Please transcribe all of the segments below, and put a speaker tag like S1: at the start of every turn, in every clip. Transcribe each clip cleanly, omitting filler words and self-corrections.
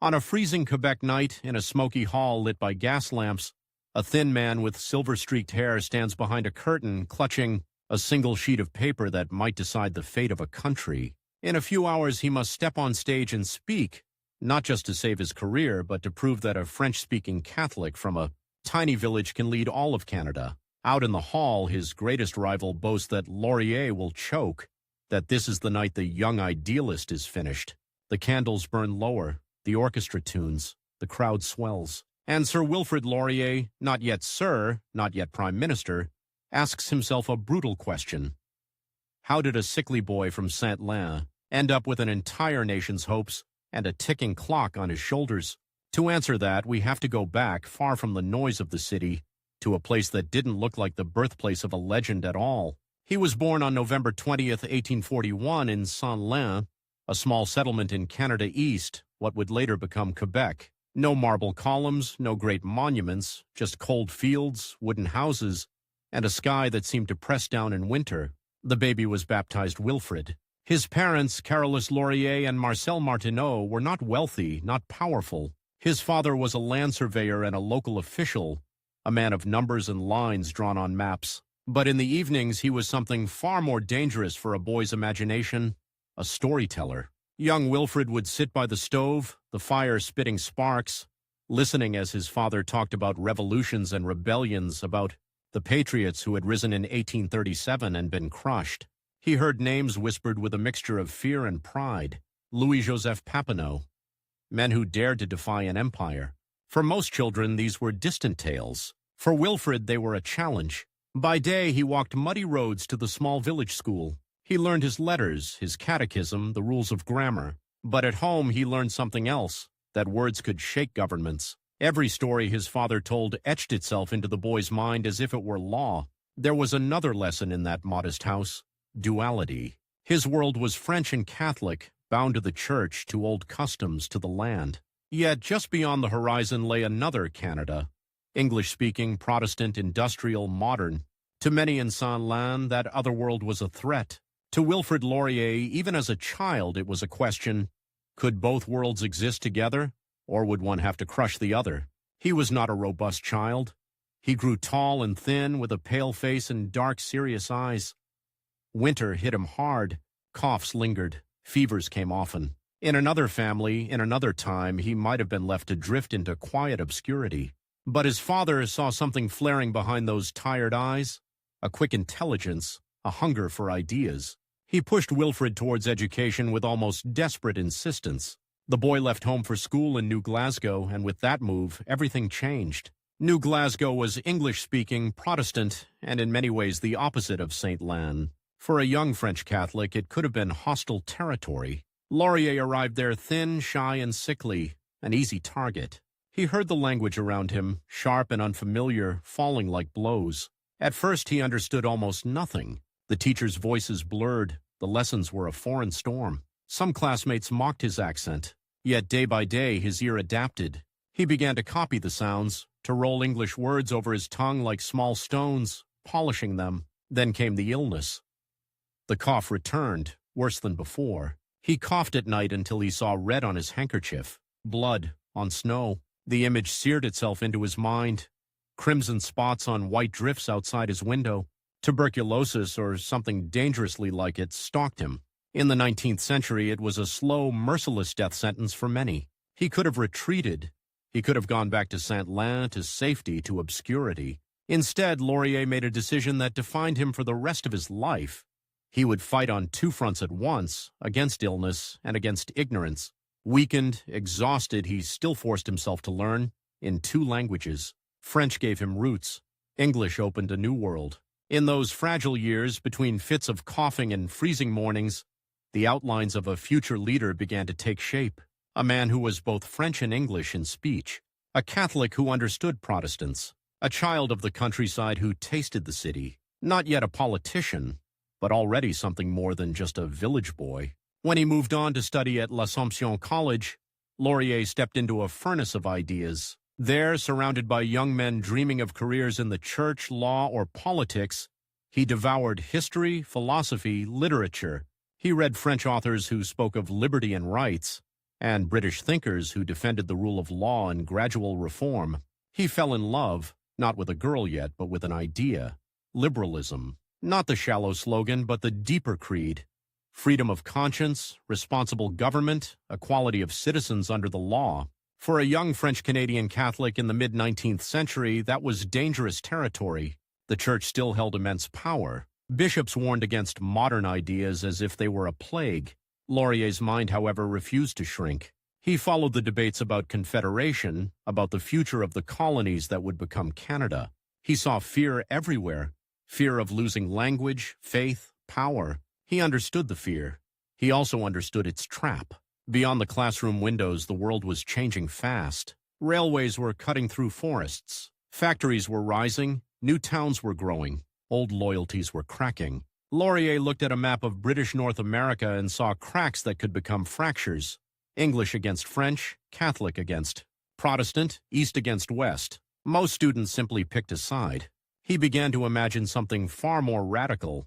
S1: On a freezing Quebec night, in a smoky hall lit by gas lamps, a thin man with silver-streaked hair stands behind a curtain, clutching a single sheet of paper that might decide the fate of a country. In a few hours, he must step on stage and speak, not just to save his career, but to prove that a French-speaking Catholic from a tiny village can lead all of Canada. Out in the hall, his greatest rival boasts that Laurier will choke, that this is the night the young idealist is finished. The candles burn lower, the orchestra tunes, the crowd swells. And Sir Wilfrid Laurier, not yet Sir, not yet Prime Minister, asks himself a brutal question. How did a sickly boy from Saint-Lin end up with an entire nation's hopes and a ticking clock on his shoulders? To answer that, we have to go back, far from the noise of the city, to a place that didn't look like the birthplace of a legend at all. He was born on November 20th, 1841 in Saint-Lin, a small settlement in Canada East, what would later become Quebec. No marble columns, no great monuments, just cold fields, wooden houses, and a sky that seemed to press down in winter. The baby was baptized Wilfrid. His parents, Carolus Laurier and Marcel Martineau, were not wealthy, not powerful. His father was a land surveyor and a local official, a man of numbers and lines drawn on maps. But in the evenings, he was something far more dangerous for a boy's imagination, a storyteller. Young Wilfrid would sit by the stove, the fire spitting sparks, listening as his father talked about revolutions and rebellions, about the patriots who had risen in 1837 and been crushed. He heard names whispered with a mixture of fear and pride. Louis-Joseph Papineau, men who dared to defy an empire. For most children, these were distant tales. For Wilfrid, they were a challenge. By day, he walked muddy roads to the small village school. He learned his letters, his catechism, the rules of grammar. But at home, he learned something else, that words could shake governments. Every story his father told etched itself into the boy's mind as if it were law. There was another lesson in that modest house: duality. His world was French and Catholic, bound to the church, to old customs, to the land. Yet just beyond the horizon lay another Canada, English-speaking, Protestant, industrial, modern. To many in Saint-Lin, that other world was a threat. To Wilfrid Laurier, even as a child, it was a question: could both worlds exist together, or would one have to crush the other? He was not a robust child. He grew tall and thin, with a pale face and dark, serious eyes. Winter hit him hard. Coughs lingered. Fevers came often. In another family, in another time, he might have been left to drift into quiet obscurity. But his father saw something flaring behind those tired eyes, a quick intelligence, a hunger for ideas. He pushed Wilfrid towards education with almost desperate insistence. The boy left home for school in New Glasgow, and with that move, everything changed. New Glasgow was English-speaking, Protestant, and in many ways the opposite of Saint-Lin. For a young French Catholic, it could have been hostile territory. Laurier arrived there thin, shy, and sickly, an easy target. He heard the language around him, sharp and unfamiliar, falling like blows. At first, he understood almost nothing. The teachers' voices blurred. The lessons were a foreign storm. Some classmates mocked his accent. Yet day by day, his ear adapted. He began to copy the sounds, to roll English words over his tongue like small stones, polishing them. Then came the illness. The cough returned, worse than before. He coughed at night until he saw red on his handkerchief, blood on snow. The image seared itself into his mind. Crimson spots on white drifts outside his window. Tuberculosis, or something dangerously like it, stalked him. In the 19th century, it was a slow, merciless death sentence for many. He could have retreated. He could have gone back to Saint-Lin, to safety, to obscurity. Instead, Laurier made a decision that defined him for the rest of his life. He would fight on two fronts at once, against illness and against ignorance. Weakened, exhausted, he still forced himself to learn in two languages. French gave him roots. English opened a new world. In those fragile years, between fits of coughing and freezing mornings, the outlines of a future leader began to take shape. A man who was both French and English in speech. A Catholic who understood Protestants. A child of the countryside who tasted the city. Not yet a politician, but already something more than just a village boy. When he moved on to study at l'Assomption College, Laurier stepped into a furnace of ideas. There, surrounded by young men dreaming of careers in the church, law, or politics, he devoured history, philosophy, literature. He read French authors who spoke of liberty and rights, and British thinkers who defended the rule of law and gradual reform. He fell in love, not with a girl yet, but with an idea. Liberalism. Not the shallow slogan, but the deeper creed. Freedom of conscience, responsible government, equality of citizens under the law. For a young French-Canadian Catholic in the mid-19th century, that was dangerous territory. The church still held immense power. Bishops warned against modern ideas as if they were a plague. Laurier's mind, however, refused to shrink. He followed the debates about Confederation, about the future of the colonies that would become Canada. He saw fear everywhere. Fear of losing language, faith, power. He understood the fear. He also understood its trap. Beyond the classroom windows, the world was changing fast. Railways were cutting through forests. Factories were rising. New towns were growing. Old loyalties were cracking. Laurier looked at a map of British North America and saw cracks that could become fractures. English against French, Catholic against Protestant, East against West. Most students simply picked a side. He began to imagine something far more radical.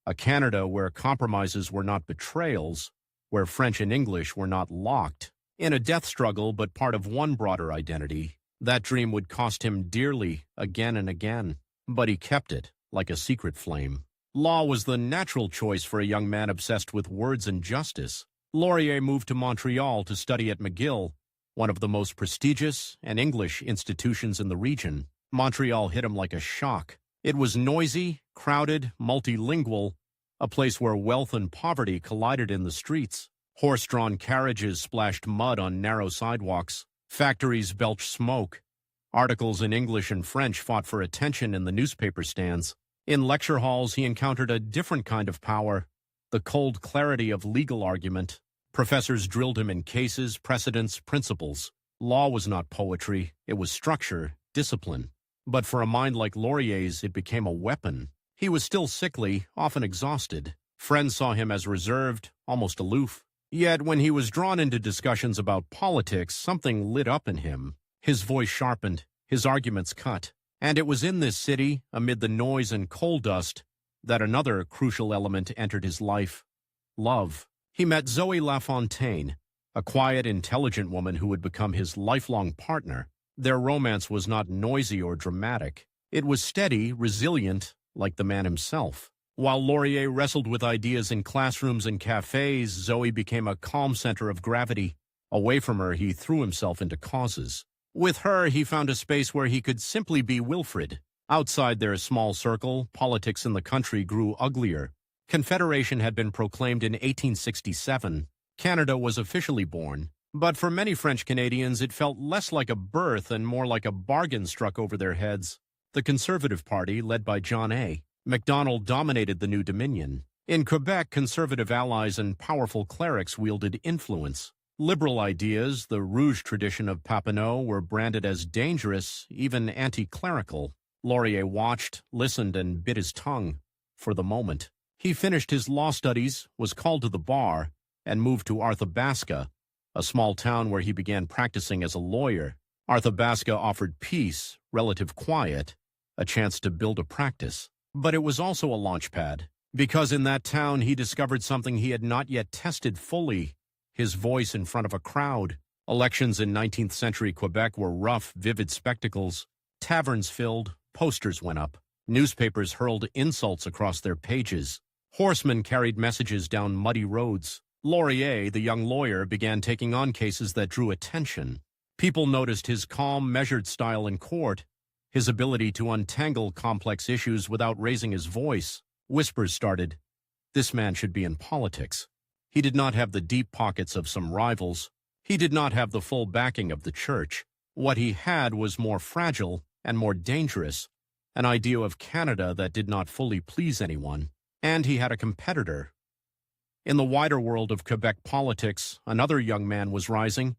S1: A Canada where compromises were not betrayals, where French and English were not locked in a death struggle but part of one broader identity. That dream would cost him dearly again and again, but he kept it like a secret flame. Law was the natural choice for a young man obsessed with words and justice. Laurier moved to Montreal to study at McGill, one of the most prestigious and English institutions in the region. Montreal hit him like a shock. It was noisy, crowded, multilingual, a place where wealth and poverty collided in the streets. Horse-drawn carriages splashed mud on narrow sidewalks. Factories belched smoke. Articles in English and French fought for attention in the newspaper stands. In lecture halls, he encountered a different kind of power, the cold clarity of legal argument. Professors drilled him in cases, precedents, principles. Law was not poetry. It was structure, discipline. But for a mind like Laurier's, it became a weapon. He was still sickly, often exhausted. Friends saw him as reserved, almost aloof. Yet when he was drawn into discussions about politics, something lit up in him. His voice sharpened, his arguments cut. And it was in this city, amid the noise and coal dust, that another crucial element entered his life: love. He met Zoe Lafontaine, a quiet, intelligent woman who would become his lifelong partner. Their romance was not noisy or dramatic. It was steady, resilient, like the man himself. While Laurier wrestled with ideas in classrooms and cafes, Zoe became a calm center of gravity. Away from her, he threw himself into causes. With her, he found a space where he could simply be Wilfrid. Outside their small circle, politics in the country grew uglier. Confederation had been proclaimed in 1867. Canada was officially born. But for many French Canadians, it felt less like a birth and more like a bargain struck over their heads. The Conservative Party, led by John A. Macdonald, dominated the new Dominion. In Quebec, conservative allies and powerful clerics wielded influence. Liberal ideas, the Rouge tradition of Papineau, were branded as dangerous, even anti-clerical. Laurier watched, listened, and bit his tongue for the moment. He finished his law studies, was called to the bar, and moved to Arthabaska, a small town where he began practicing as a lawyer. Arthabaska offered peace, relative quiet, a chance to build a practice. But it was also a launchpad, because in that town he discovered something he had not yet tested fully: his voice in front of a crowd. Elections in 19th century Quebec were rough, vivid spectacles. Taverns filled, posters went up. Newspapers hurled insults across their pages. Horsemen carried messages down muddy roads. Laurier, the young lawyer, began taking on cases that drew attention. People noticed his calm, measured style in court, his ability to untangle complex issues without raising his voice. Whispers started. This man should be in politics. He did not have the deep pockets of some rivals. He did not have the full backing of the church. What he had was more fragile and more dangerous, an idea of Canada that did not fully please anyone. And he had a competitor. In the wider world of Quebec politics, another young man was rising,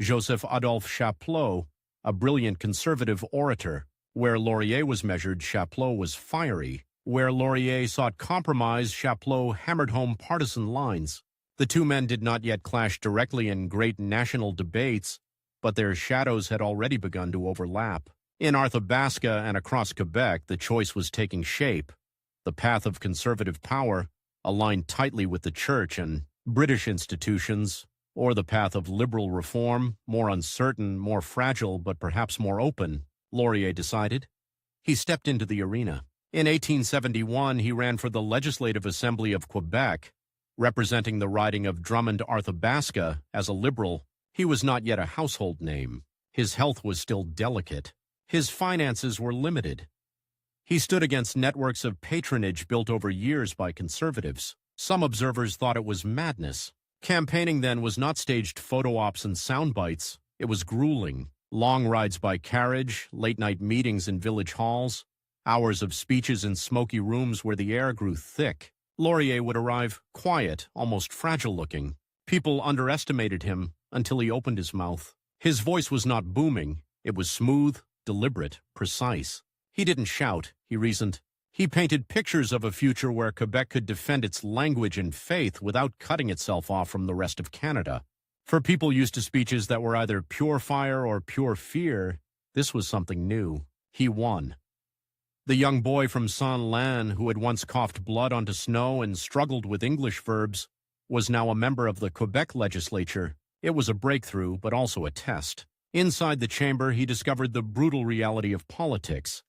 S1: Joseph-Adolphe Chapleau, a brilliant conservative orator. Where Laurier was measured, Chapleau was fiery. Where Laurier sought compromise, Chapleau hammered home partisan lines. The two men did not yet clash directly in great national debates, but their shadows had already begun to overlap. In Arthabaska and across Quebec, the choice was taking shape. The path of conservative power, aligned tightly with the church and British institutions, or the path of liberal reform, more uncertain, more fragile, but perhaps more open, Laurier decided. He stepped into the arena. In 1871, he ran for the Legislative Assembly of Quebec, representing the riding of Drummond-Arthabaska. As a Liberal, he was not yet a household name. His health was still delicate. His finances were limited. He stood against networks of patronage built over years by Conservatives. Some observers thought it was madness. Campaigning then was not staged photo ops and sound bites. It was grueling. Long rides by carriage, late-night meetings in village halls, hours of speeches in smoky rooms where the air grew thick. Laurier would arrive quiet, almost fragile-looking. People underestimated him until he opened his mouth. His voice was not booming. It was smooth, deliberate, precise. He didn't shout, he reasoned. He painted pictures of a future where Quebec could defend its language and faith without cutting itself off from the rest of Canada. For people used to speeches that were either pure fire or pure fear, this was something new. He won. The young boy from Saint-Lan, who had once coughed blood onto snow and struggled with English verbs, was now a member of the Quebec legislature. It was a breakthrough, but also a test. Inside the chamber, he discovered the brutal reality of politics.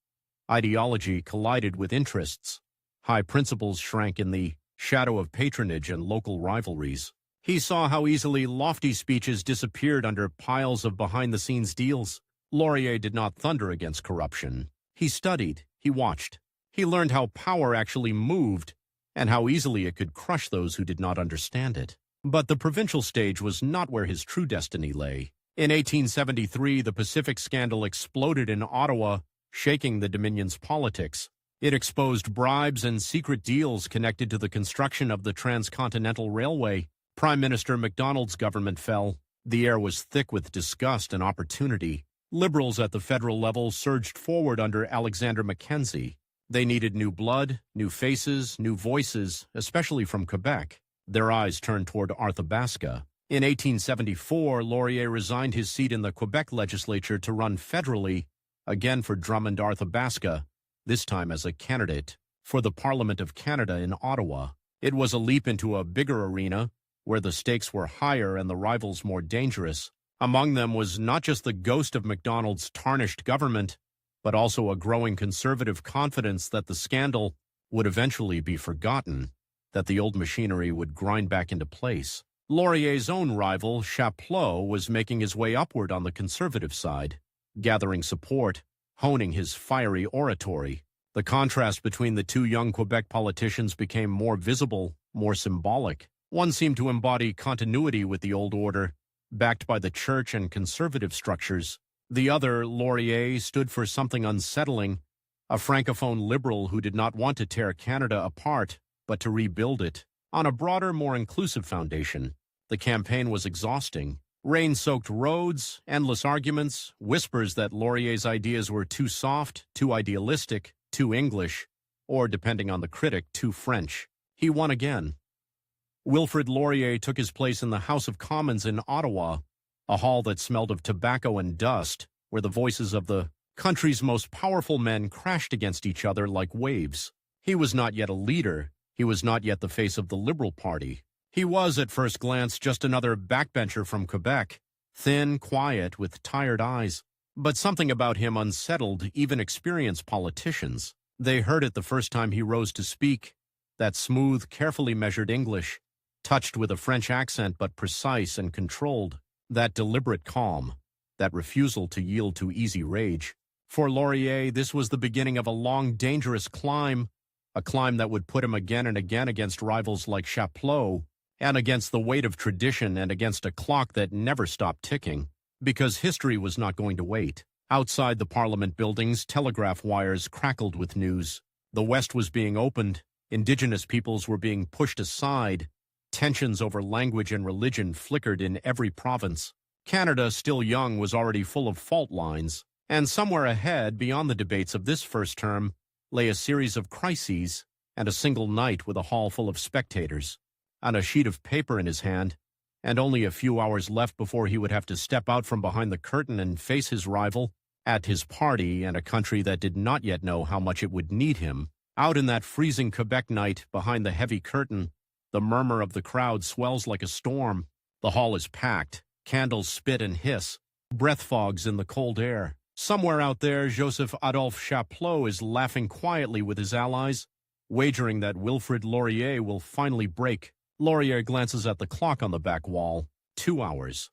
S1: Ideology collided with interests. High principles shrank in the shadow of patronage and local rivalries. He saw how easily lofty speeches disappeared under piles of behind-the-scenes deals. Laurier did not thunder against corruption. He studied, he watched. He learned how power actually moved and how easily it could crush those who did not understand it. But the provincial stage was not where his true destiny lay. In 1873, the Pacific scandal exploded in Ottawa, shaking the Dominion's politics. It exposed bribes and secret deals connected to the construction of the Transcontinental Railway. Prime Minister Macdonald's government fell. The air was thick with disgust and opportunity. Liberals at the federal level surged forward under Alexander Mackenzie. They needed new blood, new faces, new voices, especially from Quebec. Their eyes turned toward Arthabaska. In 1874, Laurier resigned his seat in the Quebec legislature to run federally, again for Drummond-Arthabaska, this time as a candidate for the Parliament of Canada in Ottawa. It was a leap into a bigger arena, where the stakes were higher and the rivals more dangerous. Among them was not just the ghost of Macdonald's tarnished government, but also a growing conservative confidence that the scandal would eventually be forgotten, that the old machinery would grind back into place. Laurier's own rival, Chapleau, was making his way upward on the conservative side, gathering support, honing his fiery oratory. The contrast between the two young Quebec politicians became more visible, more symbolic. One seemed to embody continuity with the old order, backed by the church and conservative structures. The other, Laurier, stood for something unsettling, a francophone liberal who did not want to tear Canada apart, but to rebuild it on a broader, more inclusive foundation. The campaign was exhausting. Rain-soaked roads, endless arguments, whispers that Laurier's ideas were too soft, too idealistic, too English, or, depending on the critic, too French. He won again. Wilfrid Laurier took his place in the House of Commons in Ottawa, a hall that smelled of tobacco and dust, where the voices of the country's most powerful men crashed against each other like waves. He was not yet a leader. He was not yet the face of the Liberal Party. He was, at first glance, just another backbencher from Quebec, thin, quiet, with tired eyes. But something about him unsettled even experienced politicians. They heard it the first time he rose to speak, that smooth, carefully measured English, touched with a French accent but precise and controlled, that deliberate calm, that refusal to yield to easy rage. For Laurier, this was the beginning of a long, dangerous climb, a climb that would put him again and again against rivals like Chapleau, and against the weight of tradition and against a clock that never stopped ticking, because history was not going to wait. Outside the Parliament buildings, telegraph wires crackled with news. The West was being opened, Indigenous peoples were being pushed aside, tensions over language and religion flickered in every province. Canada, still young, was already full of fault lines, and somewhere ahead, beyond the debates of this first term, lay a series of crises and a single night with a hall full of spectators. On a sheet of paper in his hand, and only a few hours left before he would have to step out from behind the curtain and face his rival at his party and a country that did not yet know how much it would need him. Out in that freezing Quebec night, behind the heavy curtain, the murmur of the crowd swells like a storm. The hall is packed. Candles spit and hiss. Breath fogs in the cold air. Somewhere out there, Joseph Adolphe Chapleau is laughing quietly with his allies, wagering that Wilfrid Laurier will finally break. Laurier glances at the clock on the back wall. 2 hours.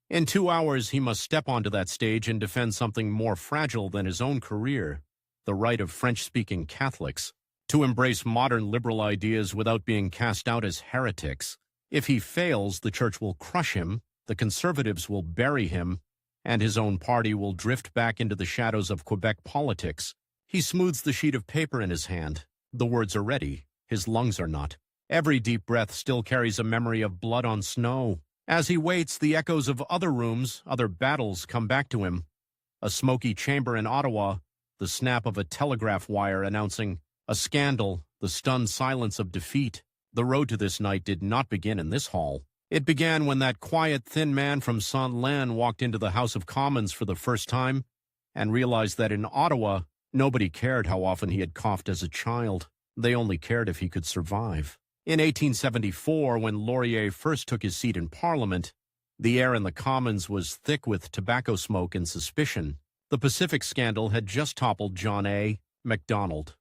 S1: In 2 hours, he must step onto that stage and defend something more fragile than his own career, the right of French-speaking Catholics to embrace modern liberal ideas without being cast out as heretics. If he fails, the church will crush him, the conservatives will bury him, and his own party will drift back into the shadows of Quebec politics. He smooths the sheet of paper in his hand. The words are ready. His lungs are not. Every deep breath still carries a memory of blood on snow. As he waits, the echoes of other rooms, other battles come back to him. A smoky chamber in Ottawa, the snap of a telegraph wire announcing a scandal, the stunned silence of defeat. The road to this night did not begin in this hall. It began when that quiet, thin man from Saint-Lin walked into the House of Commons for the first time and realized that in Ottawa, nobody cared how often he had coughed as a child. They only cared if he could survive. In 1874, when Laurier first took his seat in Parliament, the air in the Commons was thick with tobacco smoke and suspicion. The Pacific scandal had just toppled John A. Macdonald.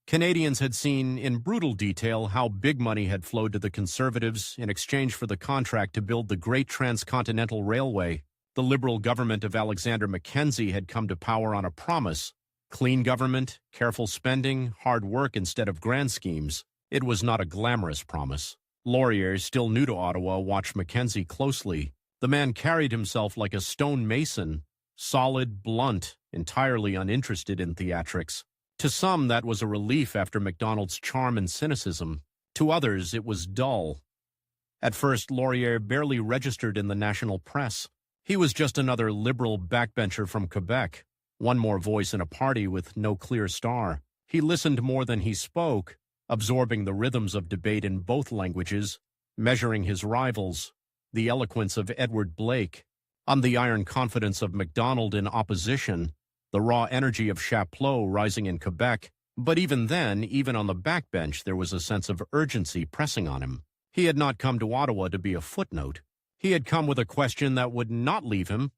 S1: Canadians had seen in brutal detail how big money had flowed to the Conservatives in exchange for the contract to build the Great Transcontinental Railway. The Liberal government of Alexander Mackenzie had come to power on a promise: clean government, careful spending, hard work instead of grand schemes. It was not a glamorous promise. Laurier, still new to Ottawa, watched Mackenzie closely. The man carried himself like a stone mason, solid, blunt, entirely uninterested in theatrics. To some, that was a relief after Macdonald's charm and cynicism. To others, it was dull. At first, Laurier barely registered in the national press. He was just another liberal backbencher from Quebec, one more voice in a party with no clear star. He listened more than he spoke, absorbing the rhythms of debate in both languages, measuring his rivals, the eloquence of Edward Blake, on the iron confidence of Macdonald in opposition, the raw energy of Chapleau rising in Quebec. But even then, even on the backbench, there was a sense of urgency pressing on him. He had not come to Ottawa to be a footnote. He had come with a question that would not leave him.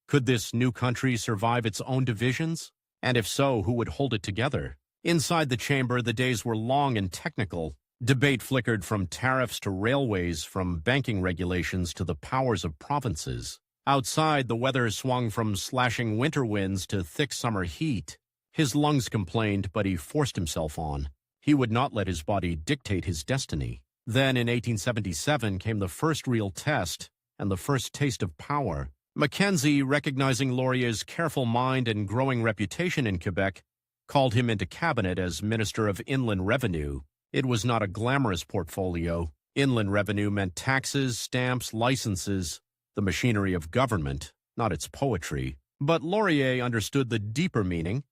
S1: Could this new country survive its own divisions? And if so, who would hold it together? Inside the chamber, the days were long and technical. Debate flickered from tariffs to railways, from banking regulations to the powers of provinces. Outside, the weather swung from slashing winter winds to thick summer heat. His lungs complained, but he forced himself on. He would not let his body dictate his destiny. Then, in 1877, came the first real test and the first taste of power. Mackenzie, recognizing Laurier's careful mind and growing reputation in Quebec, called him into cabinet as Minister of Inland Revenue. It was not a glamorous portfolio. Inland revenue meant taxes, stamps, licenses, the machinery of government, not its poetry. But Laurier understood the deeper meaning.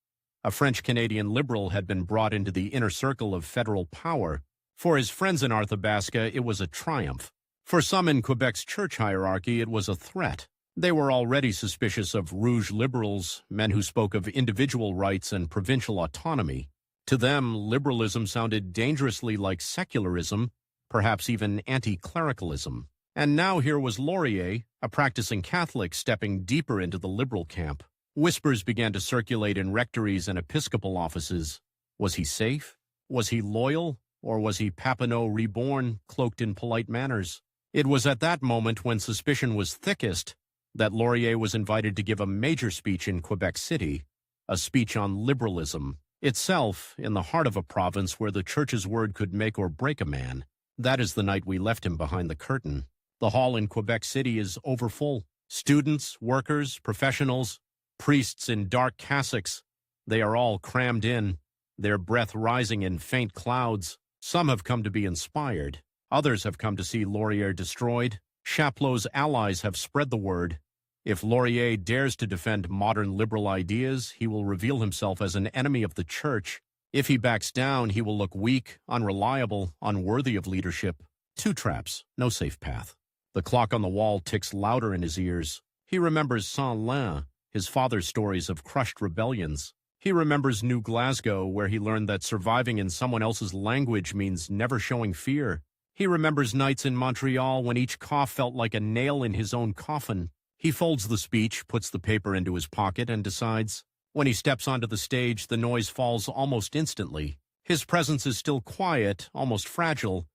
S1: A French-Canadian liberal had been brought into the inner circle of federal power. For his friends in Arthabaska, it was a triumph. For some in Quebec's church hierarchy, it was a threat. They were already suspicious of rouge liberals, men who spoke of individual rights and provincial autonomy. To them, liberalism sounded dangerously like secularism, perhaps even anti-clericalism. And now here was Laurier, a practicing Catholic, stepping deeper into the liberal camp. Whispers began to circulate in rectories and episcopal offices. Was he safe? Was he loyal? Or was he Papineau reborn, cloaked in polite manners? It was at that moment, when suspicion was thickest, that Laurier was invited to give a major speech in Quebec City, a speech on liberalism, itself in the heart of a province where the church's word could make or break a man. That is the night we left him behind the curtain. The hall in Quebec City is overfull. Students, workers, professionals, priests in dark cassocks, they are all crammed in, their breath rising in faint clouds. Some have come to be inspired. Others have come to see Laurier destroyed. Chapleau's allies have spread the word. If Laurier dares to defend modern liberal ideas, he will reveal himself as an enemy of the church. If he backs down, he will look weak, unreliable, unworthy of leadership. Two traps, no safe path. The clock on the wall ticks louder in his ears. He remembers Saint-Lin, his father's stories of crushed rebellions. He remembers New Glasgow, where he learned that surviving in someone else's language means never showing fear. He remembers nights in Montreal when each cough felt like a nail in his own coffin. He folds the speech, puts the paper into his pocket, and decides. When he steps onto the stage, the noise falls almost instantly. His presence is still quiet, almost fragile,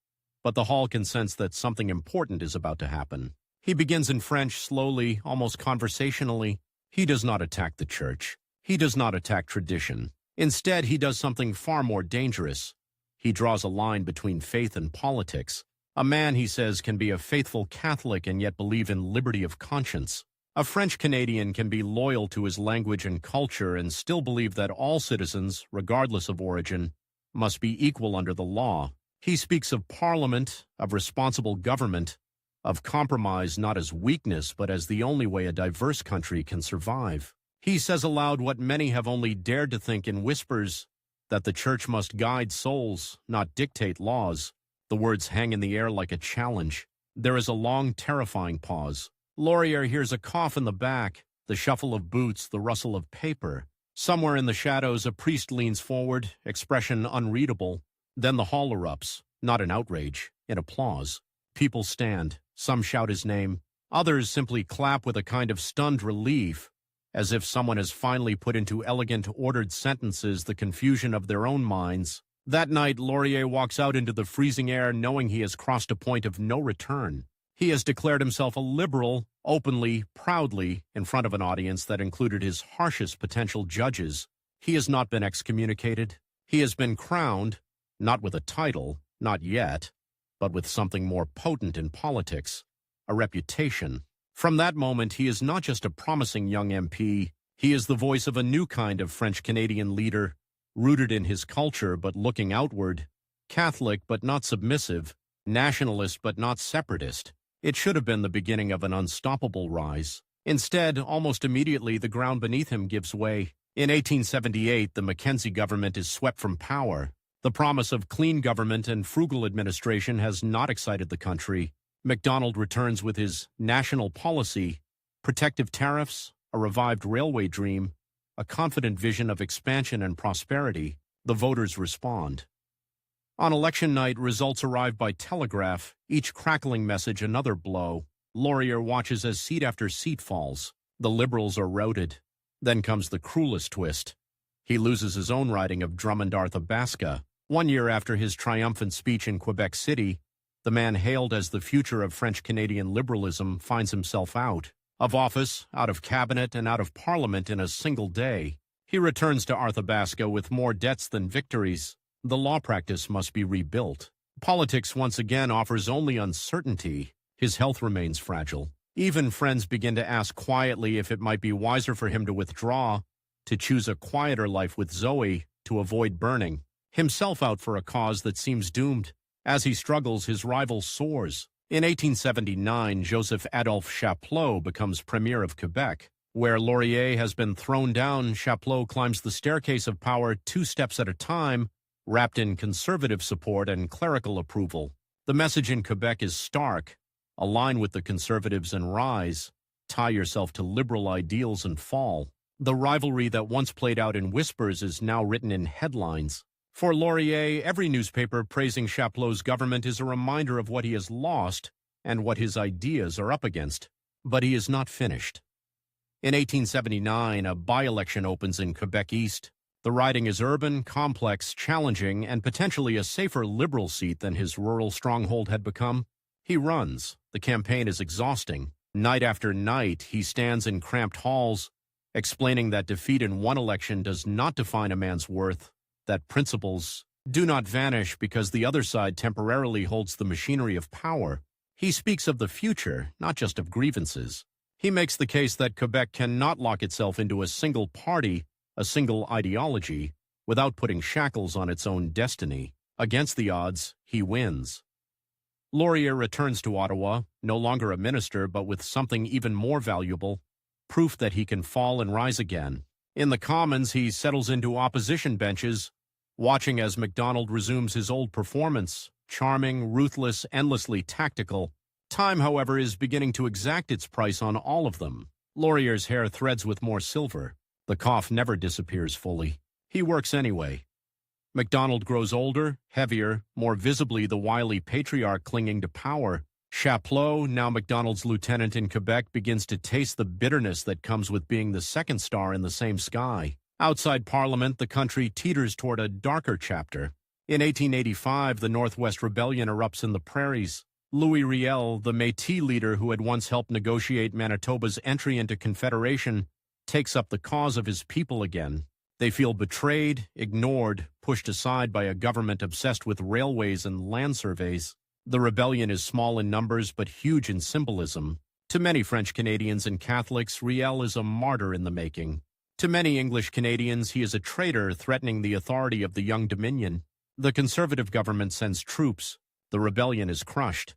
S1: but the hall can sense that something important is about to happen. He begins in French slowly, almost conversationally. He does not attack the church. He does not attack tradition. Instead, he does something far more dangerous. He draws a line between faith and politics. A man, he says, can be a faithful Catholic and yet believe in liberty of conscience. A French Canadian can be loyal to his language and culture and still believe that all citizens, regardless of origin, must be equal under the law. He speaks of parliament, of responsible government, of compromise not as weakness but as the only way a diverse country can survive. He says aloud what many have only dared to think in whispers, that the church must guide souls, not dictate laws. The words hang in the air like a challenge. There is a long, terrifying pause. Laurier hears a cough in the back, the shuffle of boots, the rustle of paper. Somewhere in the shadows, a priest leans forward, expression unreadable. Then the hall erupts, not in outrage, in applause. People stand. Some shout his name. Others simply clap with a kind of stunned relief, as if someone has finally put into elegant, ordered sentences the confusion of their own minds. That night, Laurier walks out into the freezing air knowing he has crossed a point of no return. He has declared himself a liberal, openly, proudly, in front of an audience that included his harshest potential judges. He has not been excommunicated. He has been crowned, not with a title, not yet, but with something more potent in politics, a reputation. From that moment, he is not just a promising young MP, he is the voice of a new kind of French-Canadian leader, rooted in his culture but looking outward, Catholic but not submissive, nationalist but not separatist. It should have been the beginning of an unstoppable rise. Instead, almost immediately, the ground beneath him gives way. In 1878, the Mackenzie government is swept from power. The promise of clean government and frugal administration has not excited the country. Macdonald returns with his national policy, protective tariffs, a revived railway dream, a confident vision of expansion and prosperity. The voters respond. On election night, results arrive by telegraph, each crackling message another blow. Laurier watches as seat after seat falls. The Liberals are routed. Then comes the cruelest twist. He loses his own riding of Drummond-Arthabaska. 1 year after his triumphant speech in Quebec City, the man hailed as the future of French-Canadian liberalism finds himself out of office, out of cabinet, and out of parliament in a single day. He returns to Arthabaska with more debts than victories. The law practice must be rebuilt. Politics once again offers only uncertainty. His health remains fragile. Even friends begin to ask quietly if it might be wiser for him to withdraw, to choose a quieter life with Zoe, to avoid burning himself out for a cause that seems doomed. As he struggles, his rival soars. In 1879, Joseph Adolphe Chapleau becomes Premier of Quebec. Where Laurier has been thrown down, Chapleau climbs the staircase of power 2 steps at a time, wrapped in conservative support and clerical approval. The message in Quebec is stark. Align with the conservatives and rise. Tie yourself to liberal ideals and fall. The rivalry that once played out in whispers is now written in headlines. For Laurier, every newspaper praising Chapleau's government is a reminder of what he has lost and what his ideas are up against. But he is not finished. In 1879, a by-election opens in Quebec East. The riding is urban, complex, challenging, and potentially a safer liberal seat than his rural stronghold had become. He runs. The campaign is exhausting. Night after night, he stands in cramped halls, explaining that defeat in one election does not define a man's worth, that principles do not vanish because the other side temporarily holds the machinery of power. He speaks of the future, not just of grievances. He makes the case that Quebec cannot lock itself into a single party, a single ideology, without putting shackles on its own destiny. Against the odds, he wins. Laurier returns to Ottawa, no longer a minister, but with something even more valuable, proof that he can fall and rise again. In the Commons, he settles into opposition benches, watching as Macdonald resumes his old performance, charming, ruthless, endlessly tactical. Time, however, is beginning to exact its price on all of them. Laurier's hair threads with more silver. The cough never disappears fully. He works anyway. MacDonald grows older, heavier, more visibly the wily patriarch clinging to power. Chapleau, now MacDonald's lieutenant in Quebec, begins to taste the bitterness that comes with being the second star in the same sky. Outside Parliament, the country teeters toward a darker chapter. In 1885, the Northwest Rebellion erupts in the prairies. Louis Riel, the Métis leader who had once helped negotiate Manitoba's entry into Confederation, takes up the cause of his people again. They feel betrayed, ignored, pushed aside by a government obsessed with railways and land surveys. The rebellion is small in numbers but huge in symbolism. To many French Canadians and Catholics, Riel is a martyr in the making. To many English Canadians, he is a traitor threatening the authority of the young Dominion. The Conservative government sends troops. The rebellion is crushed.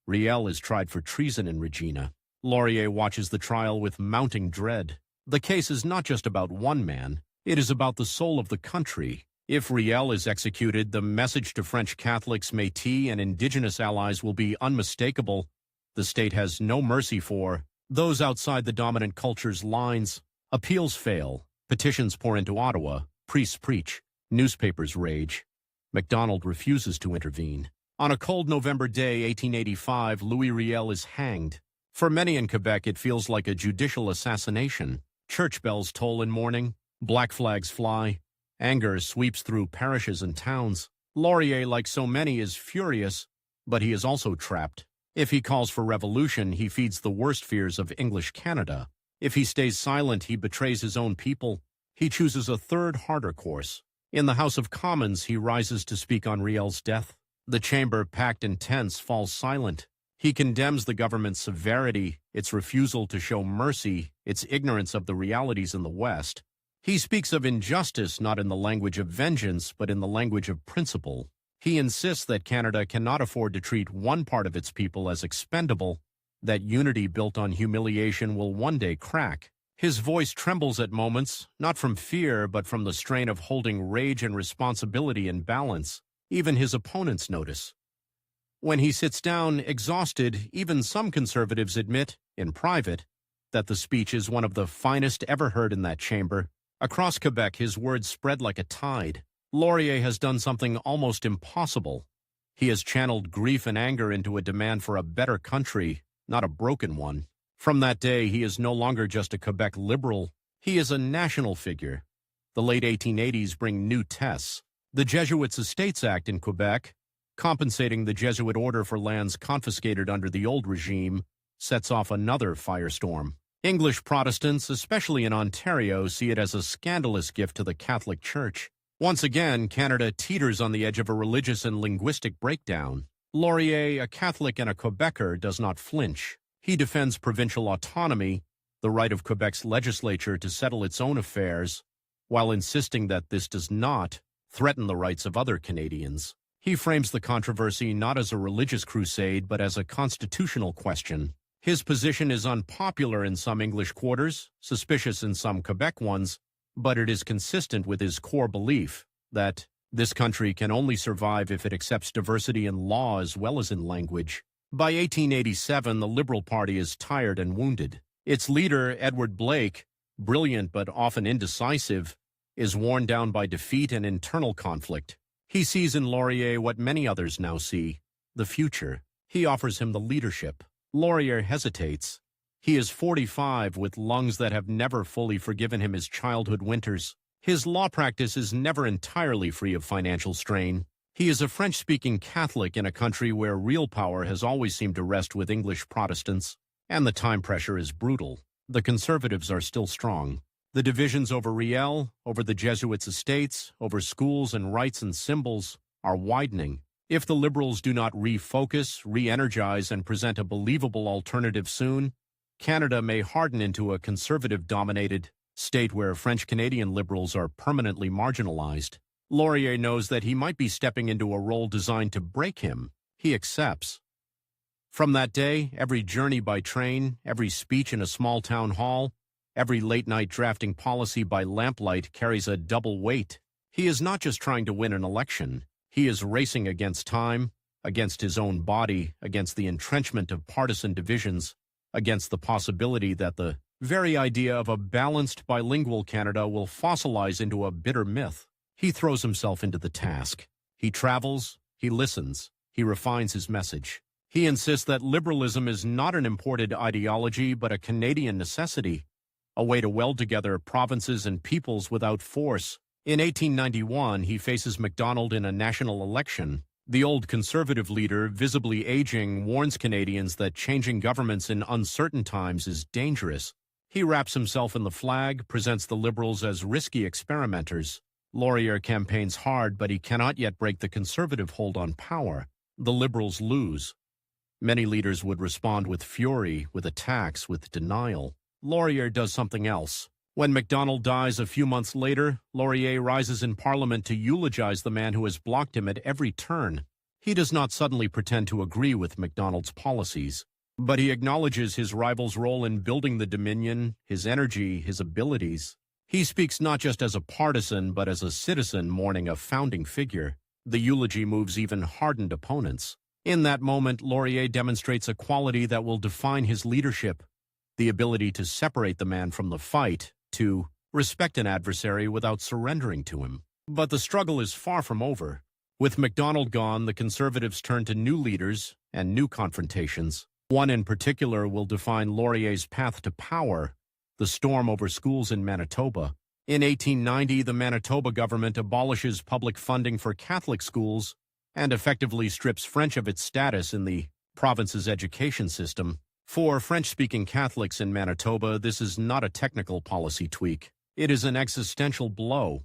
S1: Riel is tried for treason in Regina. Laurier watches the trial with mounting dread. The case is not just about one man. It is about the soul of the country. If Riel is executed, the message to French Catholics, Métis, and Indigenous allies will be unmistakable. The state has no mercy for those outside the dominant culture's lines. Appeals fail. Petitions pour into Ottawa. Priests preach. Newspapers rage. MacDonald refuses to intervene. On a cold November day, 1885, Louis Riel is hanged. For many in Quebec, it feels like a judicial assassination. Church bells toll in mourning. Black flags fly. Anger sweeps through parishes and towns. Laurier, like so many, is furious, but he is also trapped. If he calls for revolution, he feeds the worst fears of English Canada. If he stays silent, he betrays his own people. He chooses a third, harder course. In the House of Commons, he rises to speak on Riel's death. The chamber, packed and tense, falls silent. He condemns the government's severity, its refusal to show mercy, its ignorance of the realities in the West. He speaks of injustice not in the language of vengeance, but in the language of principle. He insists that Canada cannot afford to treat one part of its people as expendable, that unity built on humiliation will one day crack. His voice trembles at moments, not from fear, but from the strain of holding rage and responsibility in balance. Even his opponents notice. When he sits down, exhausted, even some conservatives admit, in private, that the speech is one of the finest ever heard in that chamber. Across Quebec, his words spread like a tide. Laurier has done something almost impossible. He has channeled grief and anger into a demand for a better country, not a broken one. From that day, he is no longer just a Quebec liberal. He is a national figure. The late 1880s bring new tests. The Jesuits' Estates Act in Quebec, compensating the Jesuit order for lands confiscated under the old regime, sets off another firestorm. English Protestants, especially in Ontario, see it as a scandalous gift to the Catholic Church. Once again, Canada teeters on the edge of a religious and linguistic breakdown. Laurier, a Catholic and a Quebecer, does not flinch. He defends provincial autonomy, the right of Quebec's legislature to settle its own affairs, while insisting that this does not threaten the rights of other Canadians. He frames the controversy not as a religious crusade, but as a constitutional question. His position is unpopular in some English quarters, suspicious in some Quebec ones, but it is consistent with his core belief that this country can only survive if it accepts diversity in law as well as in language. By 1887, the Liberal Party is tired and wounded. Its leader, Edward Blake, brilliant but often indecisive, is worn down by defeat and internal conflict. He sees in Laurier what many others now see, the future. He offers him the leadership. Laurier hesitates. He is 45 with lungs that have never fully forgiven him his childhood winters. His law practice is never entirely free of financial strain. He is a French-speaking Catholic in a country where real power has always seemed to rest with English Protestants, and the time pressure is brutal. The Conservatives are still strong. The divisions over Riel, over the Jesuits' estates, over schools and rights and symbols are widening. If the Liberals do not refocus, re-energize, and present a believable alternative soon, Canada may harden into a Conservative-dominated state where French-Canadian Liberals are permanently marginalized. Laurier knows that he might be stepping into a role designed to break him. He accepts. From that day, every journey by train, every speech in a small town hall, every late-night drafting policy by lamplight carries a double weight. He is not just trying to win an election. He is racing against time, against his own body, against the entrenchment of partisan divisions, against the possibility that the very idea of a balanced bilingual Canada will fossilize into a bitter myth. He throws himself into the task. He travels, he listens, he refines his message. He insists that liberalism is not an imported ideology but a Canadian necessity, a way to weld together provinces and peoples without force. In 1891, he faces Macdonald in a national election. The old Conservative leader, visibly aging, warns Canadians that changing governments in uncertain times is dangerous. He wraps himself in the flag, presents the Liberals as risky experimenters. Laurier campaigns hard, but he cannot yet break the Conservative hold on power. The Liberals lose. Many leaders would respond with fury, with attacks, with denial. Laurier does something else. When Macdonald dies a few months later, Laurier rises in Parliament to eulogize the man who has blocked him at every turn. He does not suddenly pretend to agree with Macdonald's policies, but he acknowledges his rival's role in building the Dominion, his energy, his abilities. He speaks not just as a partisan, but as a citizen mourning a founding figure. The eulogy moves even hardened opponents. In that moment, Laurier demonstrates a quality that will define his leadership, the ability to separate the man from the fight, to respect an adversary without surrendering to him. But the struggle is far from over. With Macdonald gone, the Conservatives turn to new leaders and new confrontations. One in particular will define Laurier's path to power: the storm over schools in Manitoba. In 1890, the Manitoba government abolishes public funding for Catholic schools and effectively strips French of its status in the province's education system. For French-speaking Catholics in Manitoba, this is not a technical policy tweak. It is an existential blow.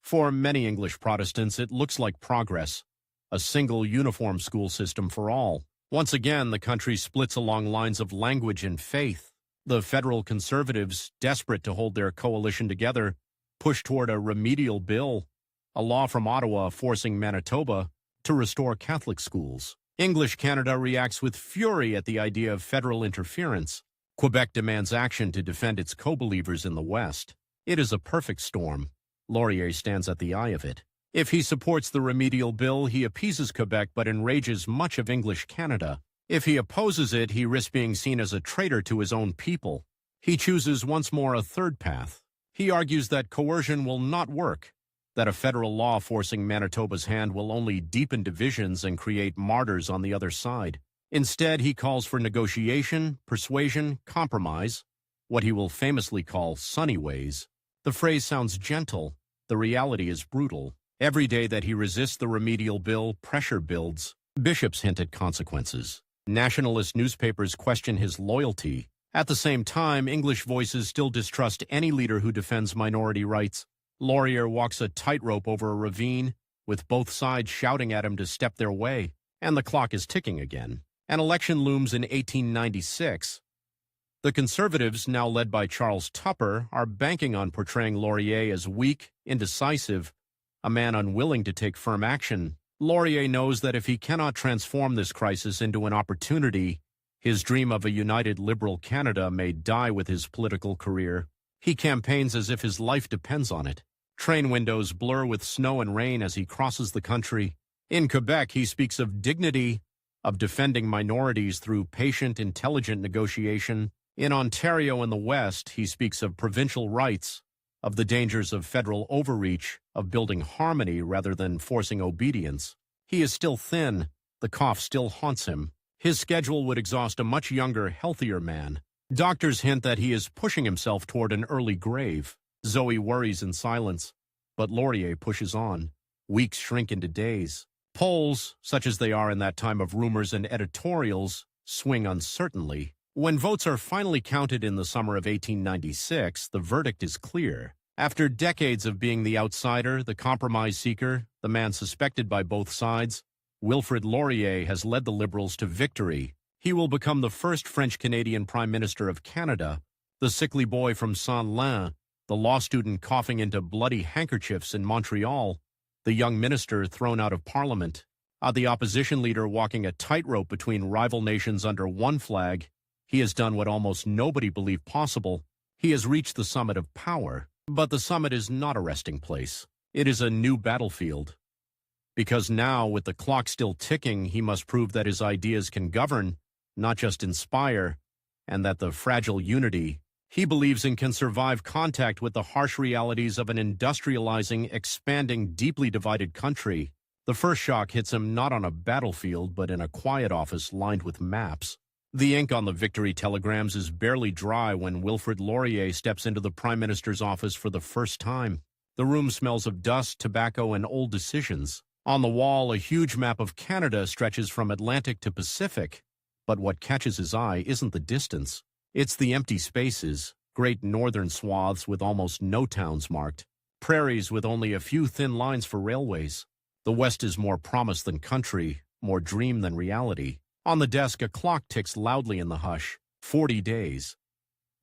S1: For many English Protestants, it looks like progress, a single uniform school system for all. Once again, the country splits along lines of language and faith. The federal Conservatives, desperate to hold their coalition together, push toward a remedial bill, a law from Ottawa forcing Manitoba to restore Catholic schools. English Canada reacts with fury at the idea of federal interference. Quebec demands action to defend its co-believers in the West. It is a perfect storm. Laurier stands at the eye of it. If he supports the remedial bill, he appeases Quebec but enrages much of English Canada. If he opposes it, he risks being seen as a traitor to his own people. He chooses once more a third path. He argues that coercion will not work, that a federal law forcing Manitoba's hand will only deepen divisions and create martyrs on the other side. Instead, he calls for negotiation, persuasion, compromise, what he will famously call sunny ways. The phrase sounds gentle. The reality is brutal. Every day that he resists the remedial bill, pressure builds. Bishops hint at consequences. Nationalist newspapers question his loyalty. At the same time, English voices still distrust any leader who defends minority rights. Laurier walks a tightrope over a ravine, with both sides shouting at him to step their way, and the clock is ticking again. An election looms in 1896. The Conservatives, now led by Charles Tupper, are banking on portraying Laurier as weak, indecisive, a man unwilling to take firm action. Laurier knows that if he cannot transform this crisis into an opportunity, his dream of a united liberal Canada may die with his political career. He campaigns as if his life depends on it. Train windows blur with snow and rain as he crosses the country. In Quebec, he speaks of dignity, of defending minorities through patient, intelligent negotiation. In Ontario and the West, he speaks of provincial rights, of the dangers of federal overreach, of building harmony rather than forcing obedience. He is still thin. The cough still haunts him. His schedule would exhaust a much younger, healthier man. Doctors hint that he is pushing himself toward an early grave. Zoe worries in silence, but Laurier pushes on. Weeks shrink into days. Polls, such as they are in that time of rumors and editorials, swing uncertainly. When votes are finally counted in the summer of 1896, the verdict is clear. After decades of being the outsider, the compromise seeker, the man suspected by both sides, Wilfrid Laurier has led the Liberals to victory. He will become the first French-Canadian Prime Minister of Canada. The sickly boy from Saint-Lin, the law student coughing into bloody handkerchiefs in Montreal, the young minister thrown out of Parliament, the opposition leader walking a tightrope between rival nations under one flag. He has done what almost nobody believed possible. He has reached the summit of power. But the summit is not a resting place. It is a new battlefield. Because now, with the clock still ticking, he must prove that his ideas can govern, not just inspire, and that the fragile unity He believes and can survive contact with the harsh realities of an industrializing, expanding, deeply divided country. The first shock hits him not on a battlefield, but in a quiet office lined with maps. The ink on the victory telegrams is barely dry when Wilfrid Laurier steps into the Prime Minister's office for the first time. The room smells of dust, tobacco, and old decisions. On the wall, a huge map of Canada stretches from Atlantic to Pacific. But what catches his eye isn't the distance. It's the empty spaces, great northern swaths with almost no towns marked, prairies with only a few thin lines for railways. The West is more promise than country, more dream than reality. On the desk, a clock ticks loudly in the hush. 40 days.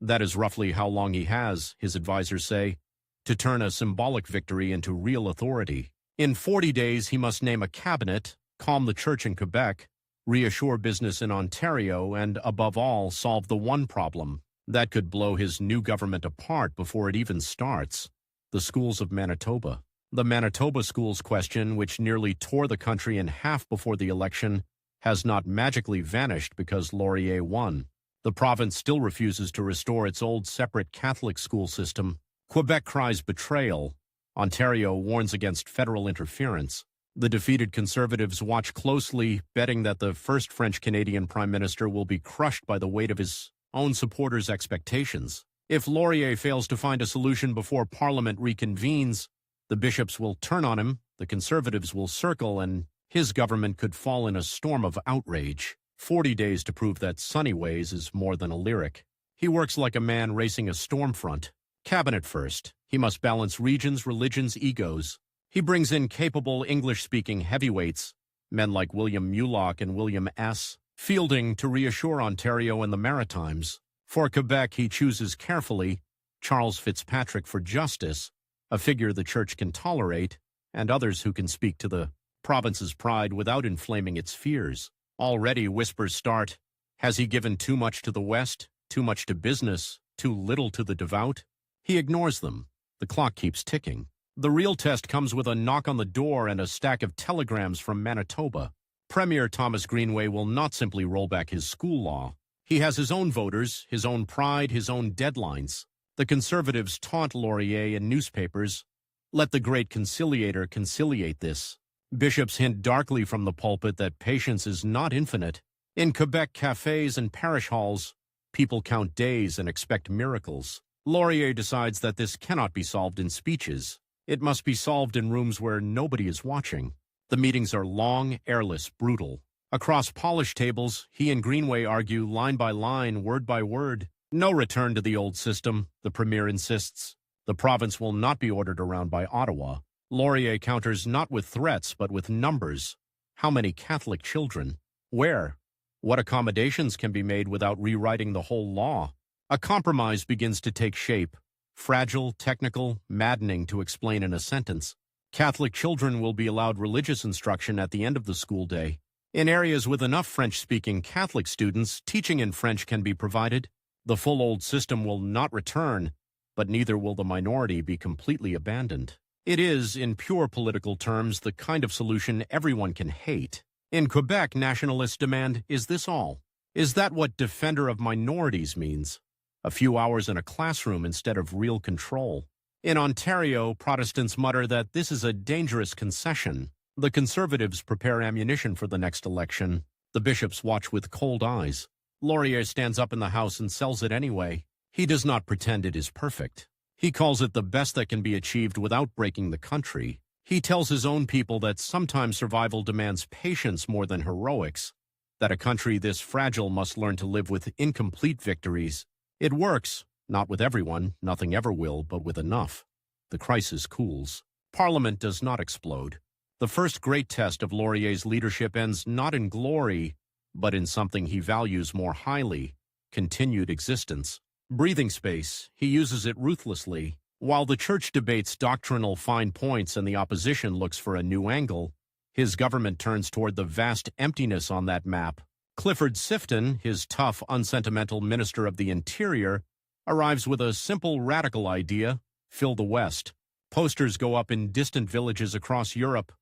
S1: That is roughly how long he has, his advisors say, to turn a symbolic victory into real authority. In 40 days, he must name a cabinet, calm the church in Quebec, reassure business in Ontario, and, above all, solve the one problem that could blow his new government apart before it even starts: the schools of Manitoba. The Manitoba schools question, which nearly tore the country in half before the election, has not magically vanished because Laurier won. The province still refuses to restore its old separate Catholic school system. Quebec cries betrayal. Ontario warns against federal interference. The defeated Conservatives watch closely, betting that the first French-Canadian Prime Minister will be crushed by the weight of his own supporters' expectations. If Laurier fails to find a solution before Parliament reconvenes, the bishops will turn on him, the Conservatives will circle, and his government could fall in a storm of outrage. 40 days to prove that Sunny Ways is more than a lyric. He works like a man racing a storm front. Cabinet first. He must balance regions, religions, egos. He brings in capable English-speaking heavyweights, men like William Mulock and William S. Fielding, to reassure Ontario and the Maritimes. For Quebec, he chooses carefully Charles Fitzpatrick for justice, a figure the church can tolerate, and others who can speak to the province's pride without inflaming its fears. Already whispers start. Has he given too much to the West, too much to business, too little to the devout? He ignores them. The clock keeps ticking. The real test comes with a knock on the door and a stack of telegrams from Manitoba. Premier Thomas Greenway will not simply roll back his school law. He has his own voters, his own pride, his own deadlines. The Conservatives taunt Laurier in newspapers. Let the great conciliator conciliate this. Bishops hint darkly from the pulpit that patience is not infinite. In Quebec cafes and parish halls, people count days and expect miracles. Laurier decides that this cannot be solved in speeches. It must be solved in rooms where nobody is watching. The meetings are long, airless, brutal. Across polished tables, he and Greenway argue line by line, word by word. No return to the old system, the Premier insists. The province will not be ordered around by Ottawa. Laurier counters not with threats, but with numbers. How many Catholic children? Where? What accommodations can be made without rewriting the whole law? A compromise begins to take shape. Fragile, technical, maddening to explain in a sentence. Catholic children will be allowed religious instruction at the end of the school day. In areas with enough French-speaking Catholic students, teaching in French can be provided. The full old system will not return, but neither will the minority be completely abandoned. It is, in pure political terms, the kind of solution everyone can hate. In Quebec, nationalists demand, is this all? Is that what defender of minorities means? A few hours in a classroom instead of real control. In Ontario, Protestants mutter that this is a dangerous concession. The Conservatives prepare ammunition for the next election. The bishops watch with cold eyes. Laurier stands up in the House and sells it anyway. He does not pretend it is perfect. He calls it the best that can be achieved without breaking the country. He tells his own people that sometimes survival demands patience more than heroics, that a country this fragile must learn to live with incomplete victories. It works, not with everyone, nothing ever will, but with enough. The crisis cools. Parliament does not explode. The first great test of Laurier's leadership ends not in glory, but in something he values more highly: continued existence. Breathing space, he uses it ruthlessly. While the church debates doctrinal fine points and the opposition looks for a new angle, his government turns toward the vast emptiness on that map. Clifford Sifton, his tough, unsentimental Minister of the Interior, arrives with a simple radical idea: fill the West. Posters go up in distant villages across Europe.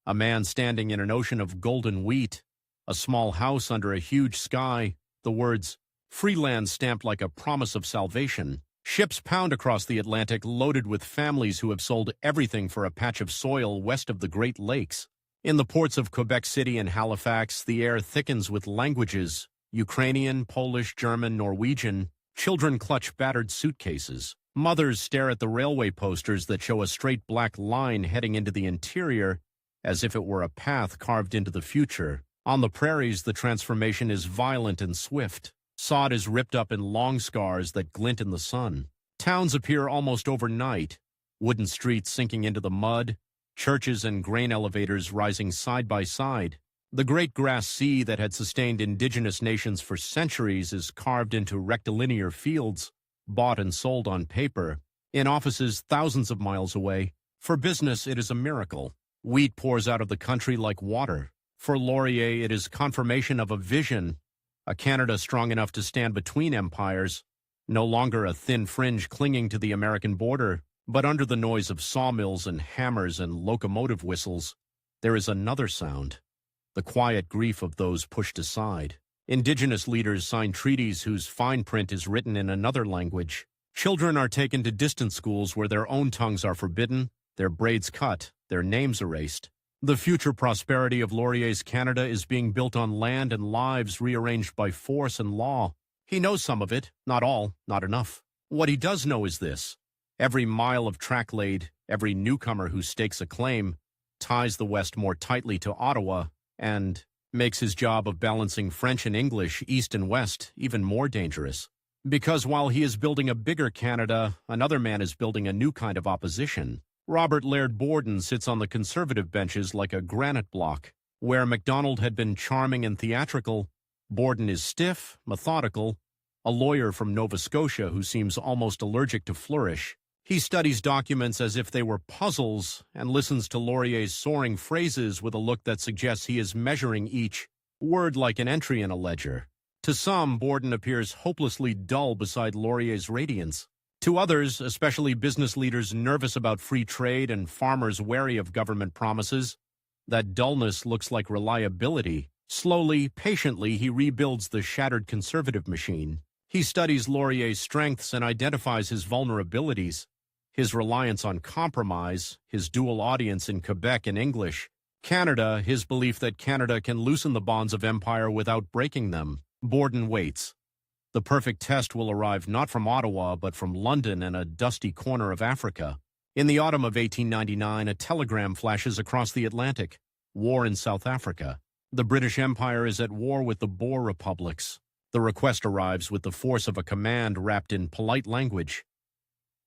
S1: A man standing in an ocean of golden wheat. A small house under a huge sky. The words, free land stamped like a promise of salvation. Ships pound across the Atlantic loaded with families who have sold everything for a patch of soil west of the Great Lakes. In the ports of Quebec City and Halifax, the air thickens with languages: Ukrainian, Polish, German, Norwegian. Children clutch battered suitcases. Mothers stare at the railway posters that show a straight black line heading into the interior as if it were a path carved into the future. On the prairies, the transformation is violent and swift. Sod is ripped up in long scars that glint in the sun. Towns appear almost overnight, wooden streets sinking into the mud, churches and grain elevators rising side by side. The great grass sea that had sustained indigenous nations for centuries is carved into rectilinear fields, bought and sold on paper, in offices thousands of miles away. For business, it is a miracle. Wheat pours out of the country like water. For Laurier, it is confirmation of a vision, a Canada strong enough to stand between empires, no longer a thin fringe clinging to the American border, but under the noise of sawmills and hammers and locomotive whistles, there is another sound, the quiet grief of those pushed aside. Indigenous leaders sign treaties whose fine print is written in another language. Children are taken to distant schools where their own tongues are forbidden, their braids cut, their names erased. The future prosperity of Laurier's Canada is being built on land and lives rearranged by force and law. He knows some of it, not all, not enough. What he does know is this: every mile of track laid, every newcomer who stakes a claim, ties the West more tightly to Ottawa and makes his job of balancing French and English, East and West, even more dangerous. Because while he is building a bigger Canada, another man is building a new kind of opposition. Robert Laird Borden sits on the Conservative benches like a granite block. Where MacDonald had been charming and theatrical, Borden is stiff, methodical, a lawyer from Nova Scotia who seems almost allergic to flourish. He studies documents as if they were puzzles and listens to Laurier's soaring phrases with a look that suggests he is measuring each word like an entry in a ledger. To some, Borden appears hopelessly dull beside Laurier's radiance. To others, especially business leaders nervous about free trade and farmers wary of government promises, that dullness looks like reliability. Slowly, patiently, he rebuilds the shattered conservative machine. He studies Laurier's strengths and identifies his vulnerabilities, his reliance on compromise, his dual audience in Quebec and English. Canada, his belief that Canada can loosen the bonds of empire without breaking them. Borden waits. The perfect test will arrive not from Ottawa, but from London and a dusty corner of Africa. In the autumn of 1899, a telegram flashes across the Atlantic. War in South Africa. The British Empire is at war with the Boer republics. The request arrives with the force of a command wrapped in polite language.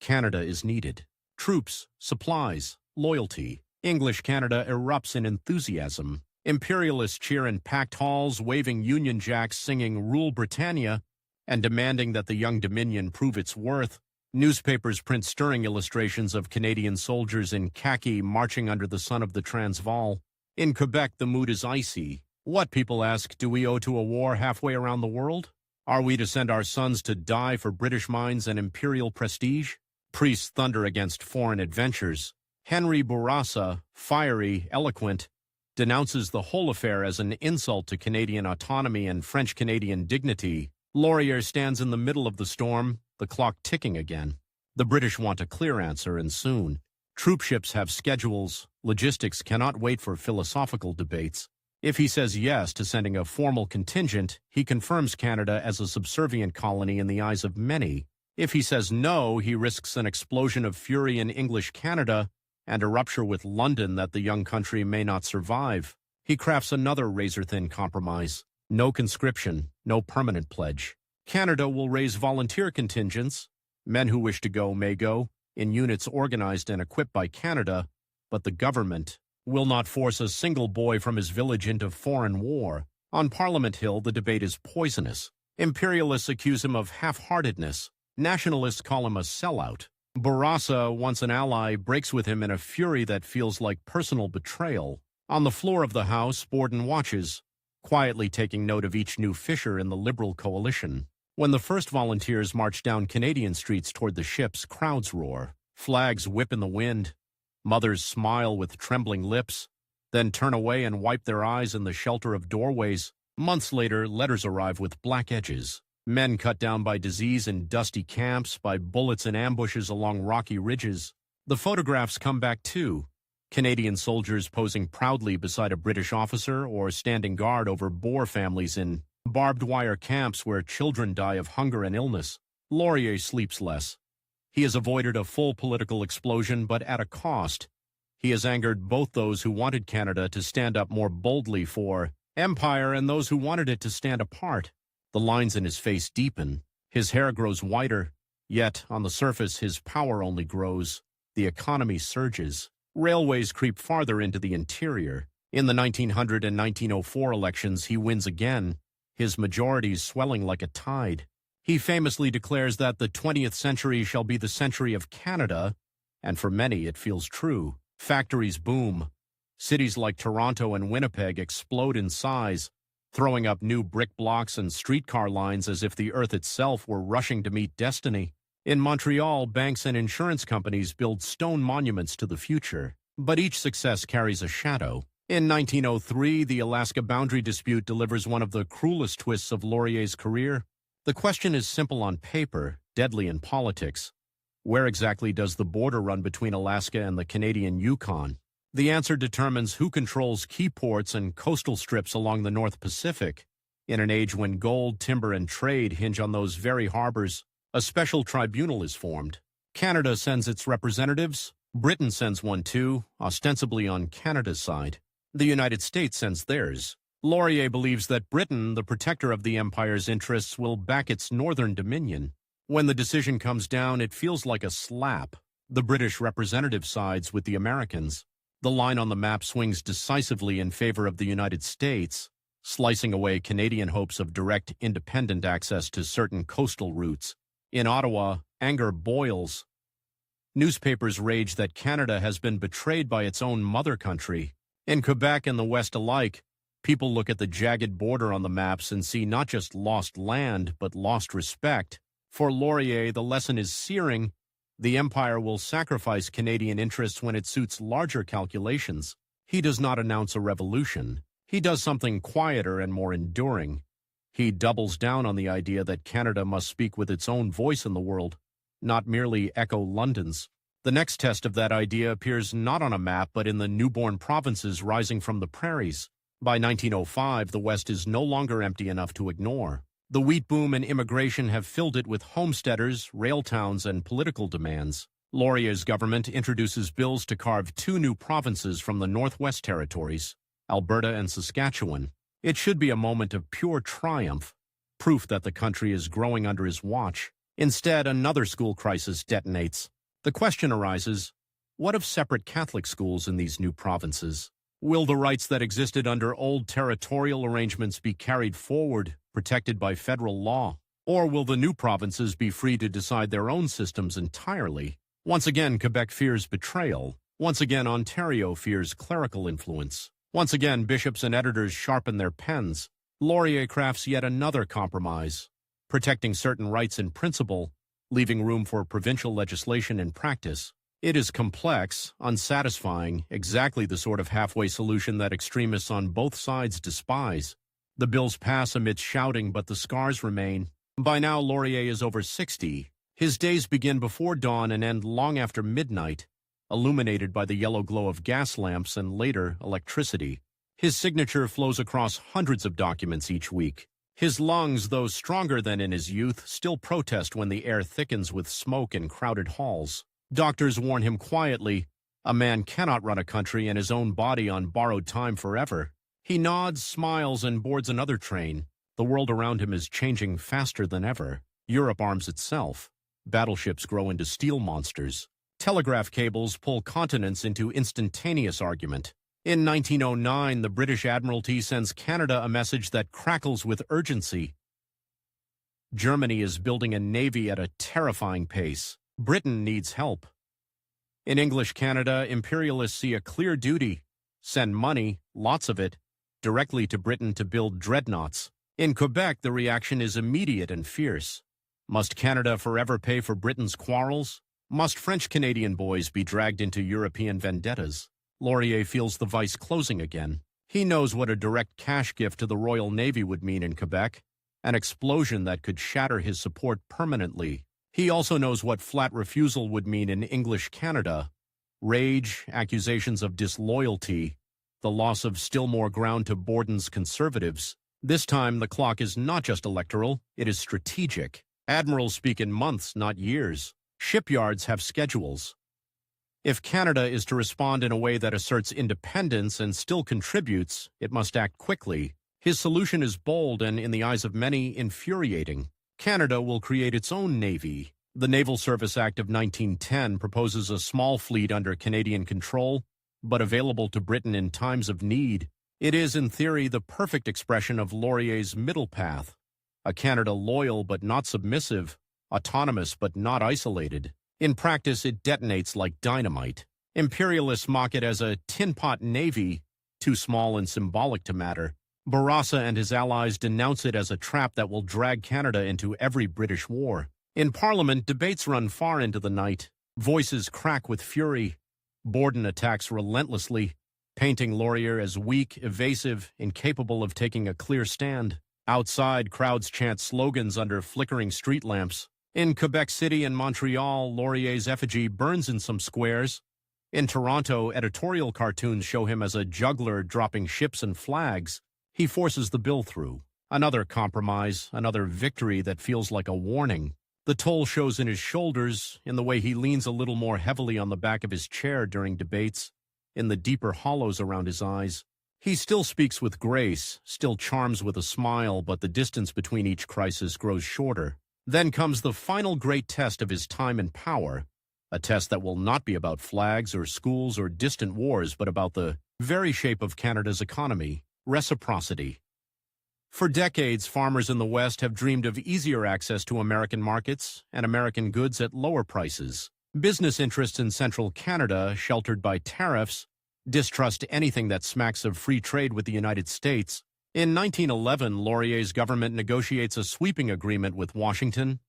S1: Canada is needed. Troops, supplies, loyalty. English Canada erupts in enthusiasm. Imperialists cheer in packed halls, waving Union Jacks, singing "Rule Britannia," and demanding that the young Dominion prove its worth. Newspapers print stirring illustrations of Canadian soldiers in khaki marching under the sun of the Transvaal. In Quebec, the mood is icy. What, people ask, do we owe to a war halfway around the world? Are we to send our sons to die for British mines and imperial prestige? Priests thunder against foreign adventures. Henry Bourassa, fiery, eloquent, denounces the whole affair as an insult to Canadian autonomy and French-Canadian dignity. Laurier stands in the middle of the storm, the clock ticking again. The British want a clear answer, and soon. Troopships have schedules. Logistics cannot wait for philosophical debates. If he says yes to sending a formal contingent, he confirms Canada as a subservient colony in the eyes of many. If he says no, he risks an explosion of fury in English Canada and a rupture with London that the young country may not survive. He crafts another razor-thin compromise. No conscription, no permanent pledge. Canada will raise volunteer contingents. Men who wish to go may go, in units organized and equipped by Canada, but the government will not force a single boy from his village into foreign war. On Parliament Hill, the debate is poisonous. Imperialists accuse him of half-heartedness. Nationalists call him a sellout. Bourassa, once an ally, breaks with him in a fury that feels like personal betrayal. On the floor of the House, Borden watches, quietly taking note of each new fissure in the Liberal coalition. When the first volunteers march down Canadian streets toward the ships, crowds roar. Flags whip in the wind. Mothers smile with trembling lips, then turn away and wipe their eyes in the shelter of doorways. Months later, letters arrive with black edges. Men cut down by disease in dusty camps, by bullets in ambushes along rocky ridges. The photographs come back too. Canadian soldiers posing proudly beside a British officer or standing guard over Boer families in barbed wire camps where children die of hunger and illness. Laurier sleeps less. He has avoided a full political explosion, but at a cost. He has angered both those who wanted Canada to stand up more boldly for empire and those who wanted it to stand apart. The lines in his face deepen. His hair grows whiter. Yet, on the surface, his power only grows. The economy surges. Railways creep farther into the interior. In the 1900 and 1904 elections, he wins again, his majorities swelling like a tide. He famously declares that the 20th century shall be the century of Canada, and for many it feels true. Factories boom. Cities like Toronto and Winnipeg explode in size, throwing up new brick blocks and streetcar lines as if the earth itself were rushing to meet destiny. In Montreal, banks and insurance companies build stone monuments to the future, but each success carries a shadow. In 1903, the Alaska boundary dispute delivers one of the cruelest twists of Laurier's career. The question is simple on paper, deadly in politics. Where exactly does the border run between Alaska and the Canadian Yukon? The answer determines who controls key ports and coastal strips along the North Pacific. In an age when gold, timber, and trade hinge on those very harbors, a special tribunal is formed. Canada sends its representatives. Britain sends one too, ostensibly on Canada's side. The United States sends theirs. Laurier believes that Britain, the protector of the empire's interests, will back its northern dominion. When the decision comes down, it feels like a slap. The British representative sides with the Americans. The line on the map swings decisively in favor of the United States, slicing away Canadian hopes of direct independent access to certain coastal routes. In Ottawa, anger boils. Newspapers rage that Canada has been betrayed by its own mother country. In Quebec and the West alike, people look at the jagged border on the maps and see not just lost land, but lost respect. For Laurier, the lesson is searing. The empire will sacrifice Canadian interests when it suits larger calculations. He does not announce a revolution. He does something quieter and more enduring. He doubles down on the idea that Canada must speak with its own voice in the world, not merely echo London's. The next test of that idea appears not on a map but in the newborn provinces rising from the prairies. By 1905, the West is no longer empty enough to ignore. The wheat boom and immigration have filled it with homesteaders, rail towns, and political demands. Laurier's government introduces bills to carve two new provinces from the Northwest Territories, Alberta and Saskatchewan. It should be a moment of pure triumph, proof that the country is growing under his watch. Instead, another school crisis detonates. The question arises, what of separate Catholic schools in these new provinces? Will the rights that existed under old territorial arrangements be carried forward, protected by federal law? Or will the new provinces be free to decide their own systems entirely? Once again, Quebec fears betrayal. Once again, Ontario fears clerical influence. Once again, bishops and editors sharpen their pens. Laurier crafts yet another compromise, protecting certain rights in principle, leaving room for provincial legislation in practice. It is complex, unsatisfying, exactly the sort of halfway solution that extremists on both sides despise. The bills pass amidst shouting, but the scars remain. By now, Laurier is over 60. His days begin before dawn and end long after midnight, illuminated by the yellow glow of gas lamps and later electricity. His signature flows across hundreds of documents each week. His lungs, though stronger than in his youth, still protest when the air thickens with smoke in crowded halls. Doctors warn him quietly, a man cannot run a country and his own body on borrowed time forever. He nods, smiles, and boards another train. The world around him is changing faster than ever. Europe arms itself. Battleships grow into steel monsters. Telegraph cables pull continents into instantaneous argument. In 1909, the British Admiralty sends Canada a message that crackles with urgency. Germany is building a navy at a terrifying pace. Britain needs help. In English Canada, imperialists see a clear duty: send money, lots of it, directly to Britain to build dreadnoughts. In Quebec, the reaction is immediate and fierce. Must Canada forever pay for Britain's quarrels? Must French-Canadian boys be dragged into European vendettas? Laurier feels the vice closing again. He knows what a direct cash gift to the Royal Navy would mean in Quebec. an explosion that could shatter his support permanently. He also knows what flat refusal would mean in English Canada: rage, accusations of disloyalty, the loss of still more ground to Borden's Conservatives. This time, the clock is not just electoral, it is strategic. Admirals speak in months, not years. Shipyards have schedules. If Canada is to respond in a way that asserts independence and still contributes, it must act quickly. His solution is bold and, in the eyes of many, infuriating. Canada will create its own navy. The Naval Service Act of 1910 proposes a small fleet under Canadian control, but available to Britain in times of need. It is, in theory, the perfect expression of Laurier's middle path: a Canada loyal but not submissive, autonomous but not isolated. In practice, it detonates like dynamite. Imperialists mock it as a tin-pot navy, too small and symbolic to matter. Bourassa and his allies denounce it as a trap that will drag Canada into every British war. In Parliament, debates run far into the night. Voices crack with fury. Borden attacks relentlessly, painting Laurier as weak, evasive, incapable of taking a clear stand. Outside, crowds chant slogans under flickering street lamps. In Quebec City and Montreal, Laurier's effigy burns in some squares. In Toronto, editorial cartoons show him as a juggler dropping ships and flags. He forces the bill through. Another compromise, another victory that feels like a warning. The toll shows in his shoulders, in the way he leans a little more heavily on the back of his chair during debates, in the deeper hollows around his eyes. He still speaks with grace, still charms with a smile, but the distance between each crisis grows shorter. Then comes the final great test of his time in power, a test that will not be about flags or schools or distant wars, but about the very shape of Canada's economy: reciprocity. For decades, farmers in the West have dreamed of easier access to American markets and American goods at lower prices. Business interests in central Canada, sheltered by tariffs, distrust anything that smacks of free trade with the United States. In 1911, Laurier's government negotiates a sweeping agreement with Washington: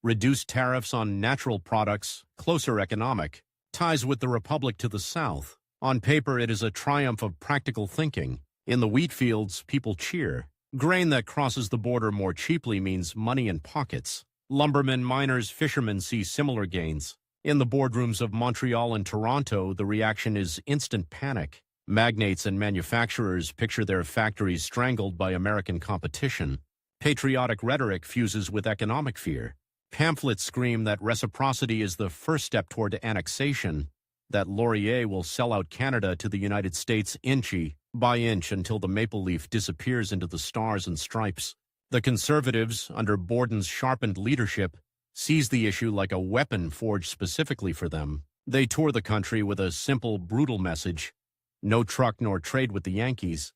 S1: reduced tariffs on natural products, closer economic ties with the Republic to the south. On paper, it is a triumph of practical thinking. In the wheat fields, people cheer. Grain that crosses the border more cheaply means money in pockets. Lumbermen, miners, fishermen see similar gains. In the boardrooms of Montreal and Toronto, the reaction is instant panic. Magnates and manufacturers picture their factories strangled by American competition. Patriotic rhetoric fuses with economic fear. Pamphlets scream that reciprocity is the first step toward annexation, that Laurier will sell out Canada to the United States inchy by inch until the maple leaf disappears into the stars and stripes. The Conservatives, under Borden's sharpened leadership, seize the issue like a weapon forged specifically for them. They tour the country with a simple, brutal message: no truck nor trade with the Yankees.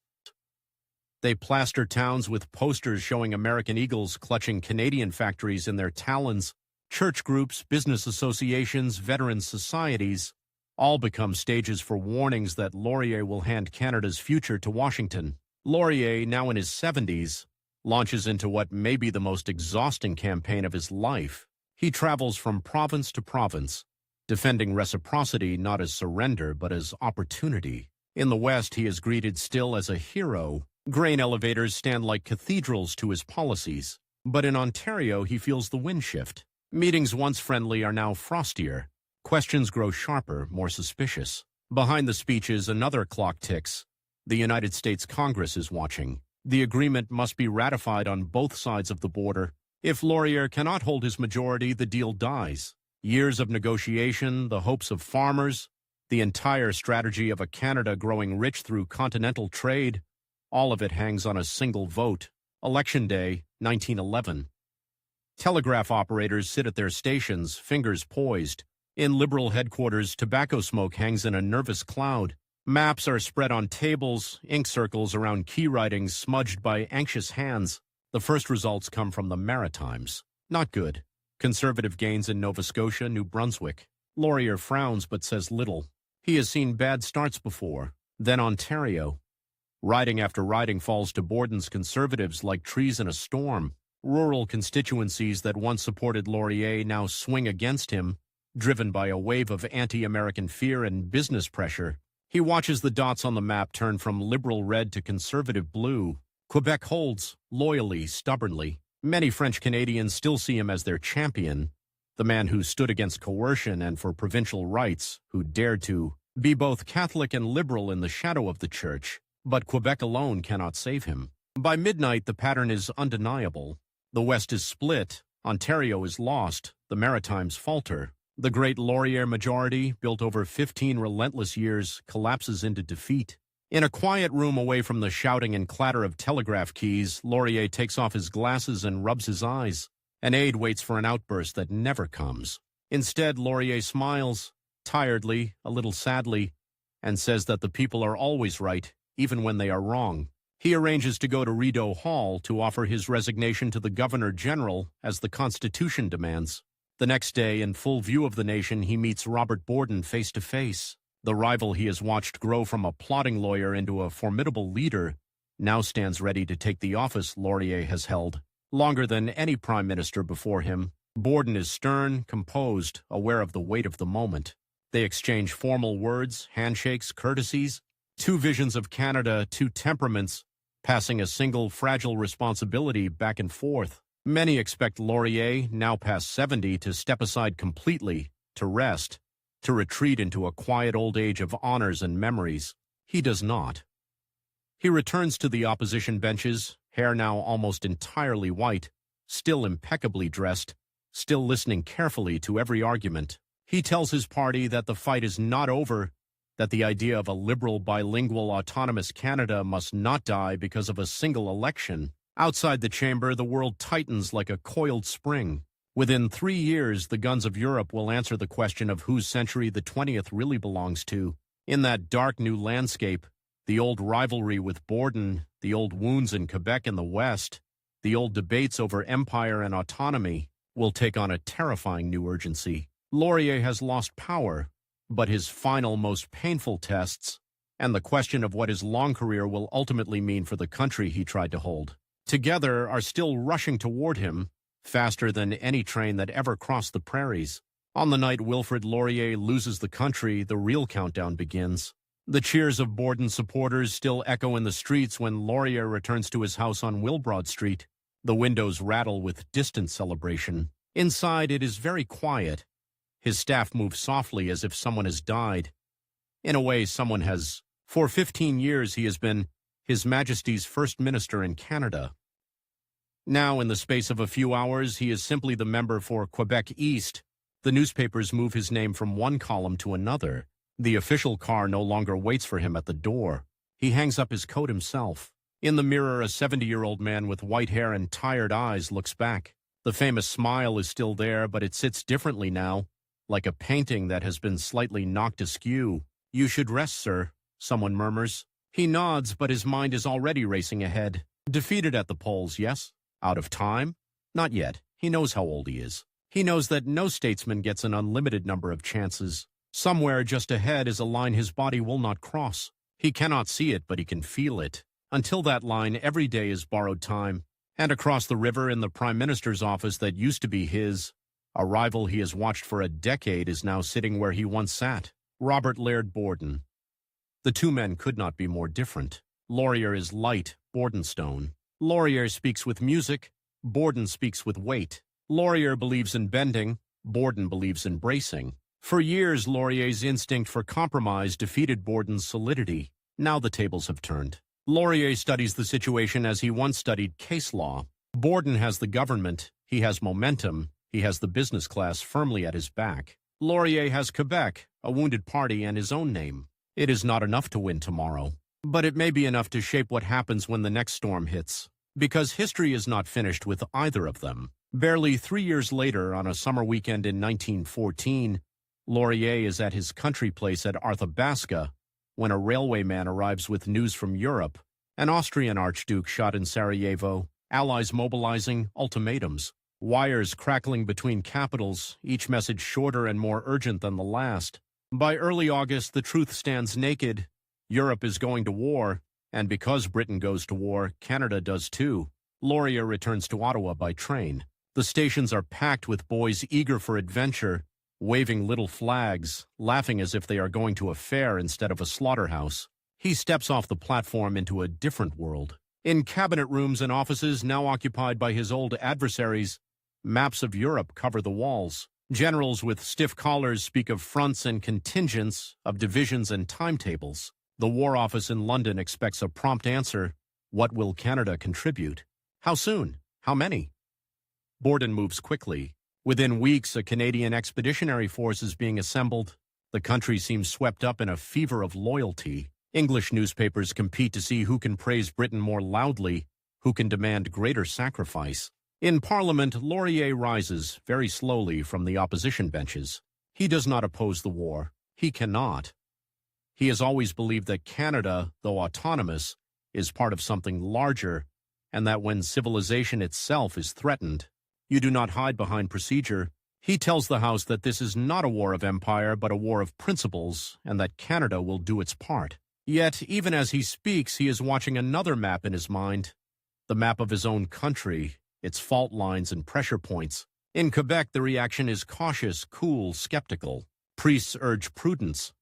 S1: They plaster towns with posters showing American eagles clutching Canadian factories in their talons. Church groups, business associations, veteran societies all become stages for warnings that Laurier will hand Canada's future to Washington. Laurier, now in his 70s, launches into what may be the most exhausting campaign of his life. He travels from province to province, defending reciprocity not as surrender but as opportunity. In the West, he is greeted still as a hero. Grain elevators stand like cathedrals to his policies. But in Ontario, he feels the wind shift. Meetings once friendly are now frostier. Questions grow sharper, more suspicious. Behind the speeches, another clock ticks. The United States Congress is watching. The agreement must be ratified on both sides of the border. If Laurier cannot hold his majority, the deal dies. Years of negotiation, the hopes of farmers, the entire strategy of a Canada growing rich through continental trade, all of it hangs on a single vote. Election Day, 1911. Telegraph operators sit at their stations, fingers poised. In Liberal headquarters, tobacco smoke hangs in a nervous cloud. Maps are spread on tables, ink circles around key writings smudged by anxious hands. The first results come from the Maritimes. Not good. Conservative gains in Nova Scotia, New Brunswick. Laurier frowns but says little. He has seen bad starts before. Then Ontario. Riding after riding falls to Borden's Conservatives like trees in a storm. Rural constituencies that once supported Laurier now swing against him, driven by a wave of anti-American fear and business pressure. He watches the dots on the map turn from liberal red to conservative blue. Quebec holds, loyally, stubbornly. Many French Canadians still see him as their champion, the man who stood against coercion and for provincial rights, who dared to be both Catholic and liberal in the shadow of the church. But Quebec alone cannot save him. By midnight, the pattern is undeniable. The West is split, Ontario is lost, the Maritimes falter. The great Laurier majority, built over 15 relentless years, collapses into defeat. In a quiet room away from the shouting and clatter of telegraph keys, Laurier takes off his glasses and rubs his eyes. An aide waits for an outburst that never comes. Instead, Laurier smiles, tiredly, a little sadly, and says that the people are always right, even when they are wrong. He arranges to go to Rideau Hall to offer his resignation to the Governor-General, as the Constitution demands. The next day, in full view of the nation, he meets Robert Borden face to face. The rival he has watched grow from a plodding lawyer into a formidable leader now stands ready to take the office Laurier has held longer than any prime minister before him. Borden is stern, composed, aware of the weight of the moment. They exchange formal words, handshakes, courtesies. Two visions of Canada, two temperaments, passing a single fragile responsibility back and forth. Many expect Laurier, now past 70, to step aside completely, to rest, to retreat into a quiet old age of honors and memories. He does not. He returns to the opposition benches, hair now almost entirely white, still impeccably dressed, still listening carefully to every argument. He tells his party that the fight is not over, that the idea of a liberal, bilingual, autonomous Canada must not die because of a single election. Outside the chamber, the world tightens like a coiled spring. Within 3 years, the guns of Europe will answer the question of whose century the 20th really belongs to. In that dark new landscape, the old rivalry with Borden, the old wounds in Quebec and the West, the old debates over empire and autonomy will take on a terrifying new urgency. Laurier has lost power, but his final, most painful tests, and the question of what his long career will ultimately mean for the country he tried to hold, together are still rushing toward him, faster than any train that ever crossed the prairies. On the night Wilfrid Laurier loses the country, the real countdown begins. The cheers of Borden supporters still echo in the streets when Laurier returns to his house on Wilbrod Street. The windows rattle with distant celebration. Inside, it is very quiet. His staff moves softly as if someone has died. In a way, someone has. For 15 years, he has been His Majesty's First Minister in Canada. Now, in the space of a few hours, he is simply the member for Quebec East. The newspapers move his name from one column to another. The official car no longer waits for him at the door. He hangs up his coat himself. In the mirror, a 70-year-old man with white hair and tired eyes looks back. The famous smile is still there, but it sits differently now, like a painting that has been slightly knocked askew. "You should rest, sir," someone murmurs. He nods, but his mind is already racing ahead. Defeated at the polls, yes? Out of time? Not yet. He knows how old he is. He knows that no statesman gets an unlimited number of chances. Somewhere just ahead is a line his body will not cross. He cannot see it, but he can feel it. Until that line, every day is borrowed time. And across the river in the Prime Minister's office that used to be his, a rival he has watched for a decade is now sitting where he once sat. Robert Laird Borden. The two men could not be more different. Laurier is light, Borden stone. Laurier speaks with music, Borden speaks with weight. Laurier believes in bending, Borden believes in bracing. For years, Laurier's instinct for compromise defeated Borden's solidity. Now the tables have turned. Laurier studies the situation as he once studied case law. Borden has the government, he has momentum, he has the business class firmly at his back. Laurier has Quebec, a wounded party, and his own name. It is not enough to win tomorrow, but it may be enough to shape what happens when the next storm hits. Because history is not finished with either of them. Barely 3 years later, on a summer weekend in 1914, Laurier is at his country place at Arthabaska when a railwayman arrives with news from Europe. An Austrian archduke shot in Sarajevo, allies mobilizing, ultimatums. Wires crackling between capitals, each message shorter and more urgent than the last. By early August, the truth stands naked. Europe is going to war, and because Britain goes to war, Canada does too. Laurier returns to Ottawa by train. The stations are packed with boys eager for adventure, waving little flags, laughing as if they are going to a fair instead of a slaughterhouse. He steps off the platform into a different world. In cabinet rooms and offices now occupied by his old adversaries, maps of Europe cover the walls. Generals with stiff collars speak of fronts and contingents, of divisions and timetables. The War Office in London expects a prompt answer. What will Canada contribute? How soon? How many? Borden moves quickly. Within weeks, a Canadian expeditionary force is being assembled. The country seems swept up in a fever of loyalty. English newspapers compete to see who can praise Britain more loudly, who can demand greater sacrifice. In Parliament, Laurier rises very slowly from the opposition benches. He does not oppose the war. He cannot. He has always believed that Canada, though autonomous, is part of something larger, and that when civilization itself is threatened, you do not hide behind procedure. He tells the House that this is not a war of empire, but a war of principles, and that Canada will do its part. Yet, even as he speaks, he is watching another map in his mind, the map of his own country, its fault lines and pressure points. In Quebec, the reaction is cautious, cool, skeptical. Priests urge prudence.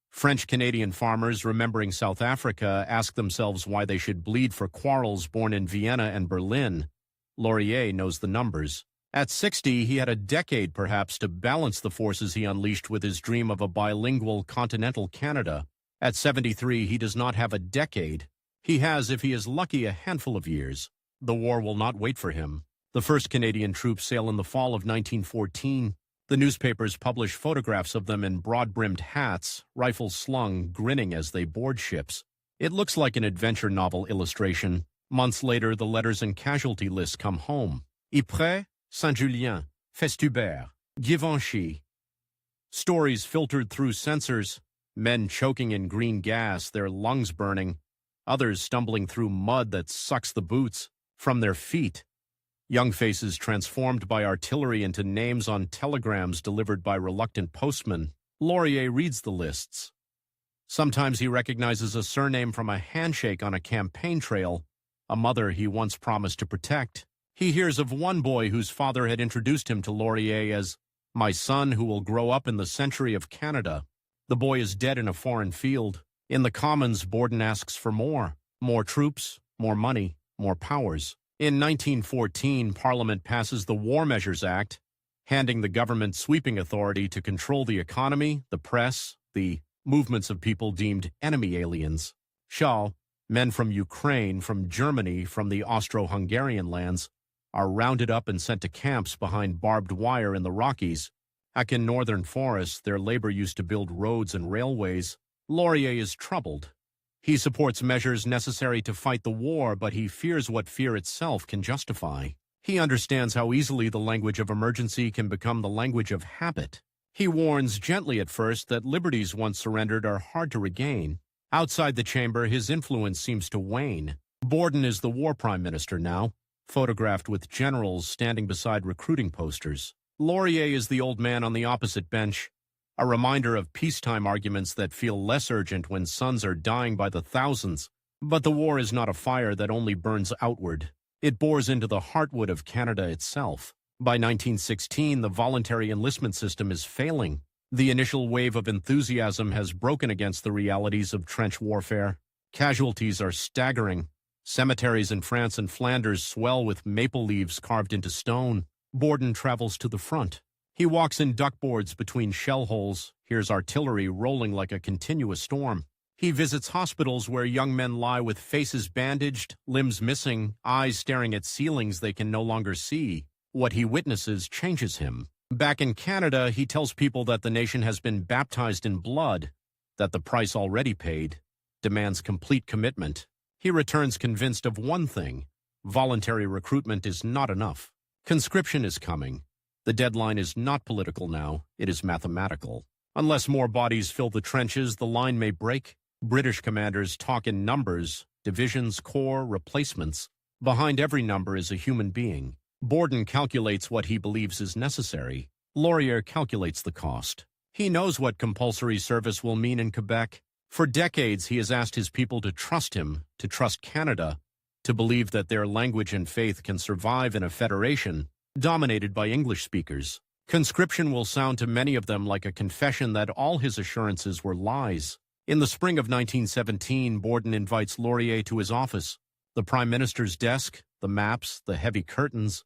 S1: French-Canadian farmers, remembering South Africa, ask themselves why they should bleed for quarrels born in Vienna and Berlin. Laurier knows the numbers. At 60, he had a decade, perhaps, to balance the forces he unleashed with his dream of a bilingual continental Canada. At 73, he does not have a decade. He has, if he is lucky, a handful of years. The war will not wait for him. The first Canadian troops sail in the fall of 1914. The newspapers publish photographs of them in broad-brimmed hats, rifles slung, grinning as they board ships. It looks like an adventure novel illustration. Months later, the letters and casualty lists come home. Ypres, Saint-Julien, Festubert, Givenchy. Stories filtered through censors. Men choking in green gas, their lungs burning. Others stumbling through mud that sucks the boots from their feet. Young faces transformed by artillery into names on telegrams delivered by reluctant postmen. Laurier reads the lists. Sometimes he recognizes a surname from a handshake on a campaign trail, a mother he once promised to protect. He hears of one boy whose father had introduced him to Laurier as, "My son who will grow up in the century of Canada." The boy is dead in a foreign field. In the Commons, Borden asks for more troops, more money, more powers. In 1914, Parliament passes the War Measures Act, handing the government sweeping authority to control the economy, the press, the movements of people deemed enemy aliens. Shaw, men from Ukraine, from Germany, from the Austro-Hungarian lands, are rounded up and sent to camps behind barbed wire in the Rockies. Back in northern forests, their labor used to build roads and railways. Laurier is troubled. He supports measures necessary to fight the war, but he fears what fear itself can justify. He understands how easily the language of emergency can become the language of habit. He warns gently at first that liberties once surrendered are hard to regain. Outside the chamber, his influence seems to wane. Borden is the war prime minister now, photographed with generals standing beside recruiting posters. Laurier is the old man on the opposite bench, a reminder of peacetime arguments that feel less urgent when sons are dying by the thousands. But the war is not a fire that only burns outward. It bores into the heartwood of Canada itself. By 1916, the voluntary enlistment system is failing. The initial wave of enthusiasm has broken against the realities of trench warfare. Casualties are staggering. Cemeteries in France and Flanders swell with maple leaves carved into stone. Borden travels to the front. He walks in duckboards between shell holes, hears artillery rolling like a continuous storm. He visits hospitals where young men lie with faces bandaged, limbs missing, eyes staring at ceilings they can no longer see. What he witnesses changes him. Back in Canada, he tells people that the nation has been baptized in blood, that the price already paid demands complete commitment. He returns convinced of one thing: voluntary recruitment is not enough. Conscription is coming. The deadline is not political now, it is mathematical. Unless more bodies fill the trenches, the line may break. British commanders talk in numbers, divisions, corps, replacements. Behind every number is a human being. Borden calculates what he believes is necessary. Laurier calculates the cost. He knows what compulsory service will mean in Quebec. For decades, he has asked his people to trust him, to trust Canada, to believe that their language and faith can survive in a federation dominated by English speakers. Conscription will sound to many of them like a confession that all his assurances were lies. In the spring of 1917, Borden invites Laurier to his office. The Prime Minister's desk, the maps, the heavy curtains.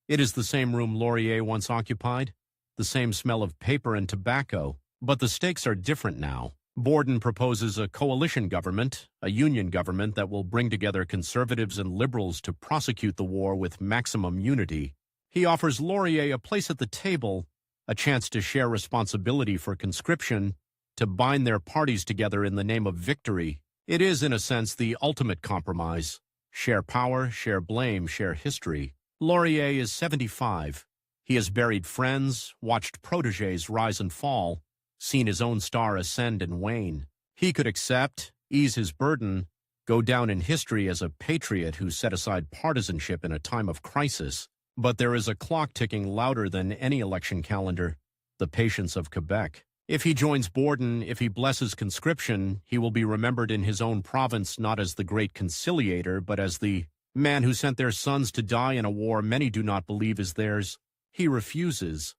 S1: It is the same room Laurier once occupied, the same smell of paper and tobacco. But the stakes are different now. Borden proposes a coalition government, a union government that will bring together conservatives and liberals to prosecute the war with maximum unity. He offers Laurier a place at the table, a chance to share responsibility for conscription, to bind their parties together in the name of victory. It is, in a sense, the ultimate compromise. Share power, share blame, share history. Laurier is 75. He has buried friends, watched protégés rise and fall, seen his own star ascend and wane. He could accept, ease his burden, go down in history as a patriot who set aside partisanship in a time of crisis. But there is a clock ticking louder than any election calendar, the patience of Quebec. If he joins Borden, if he blesses conscription, he will be remembered in his own province not as the great conciliator, but as the man who sent their sons to die in a war many do not believe is theirs. He refuses.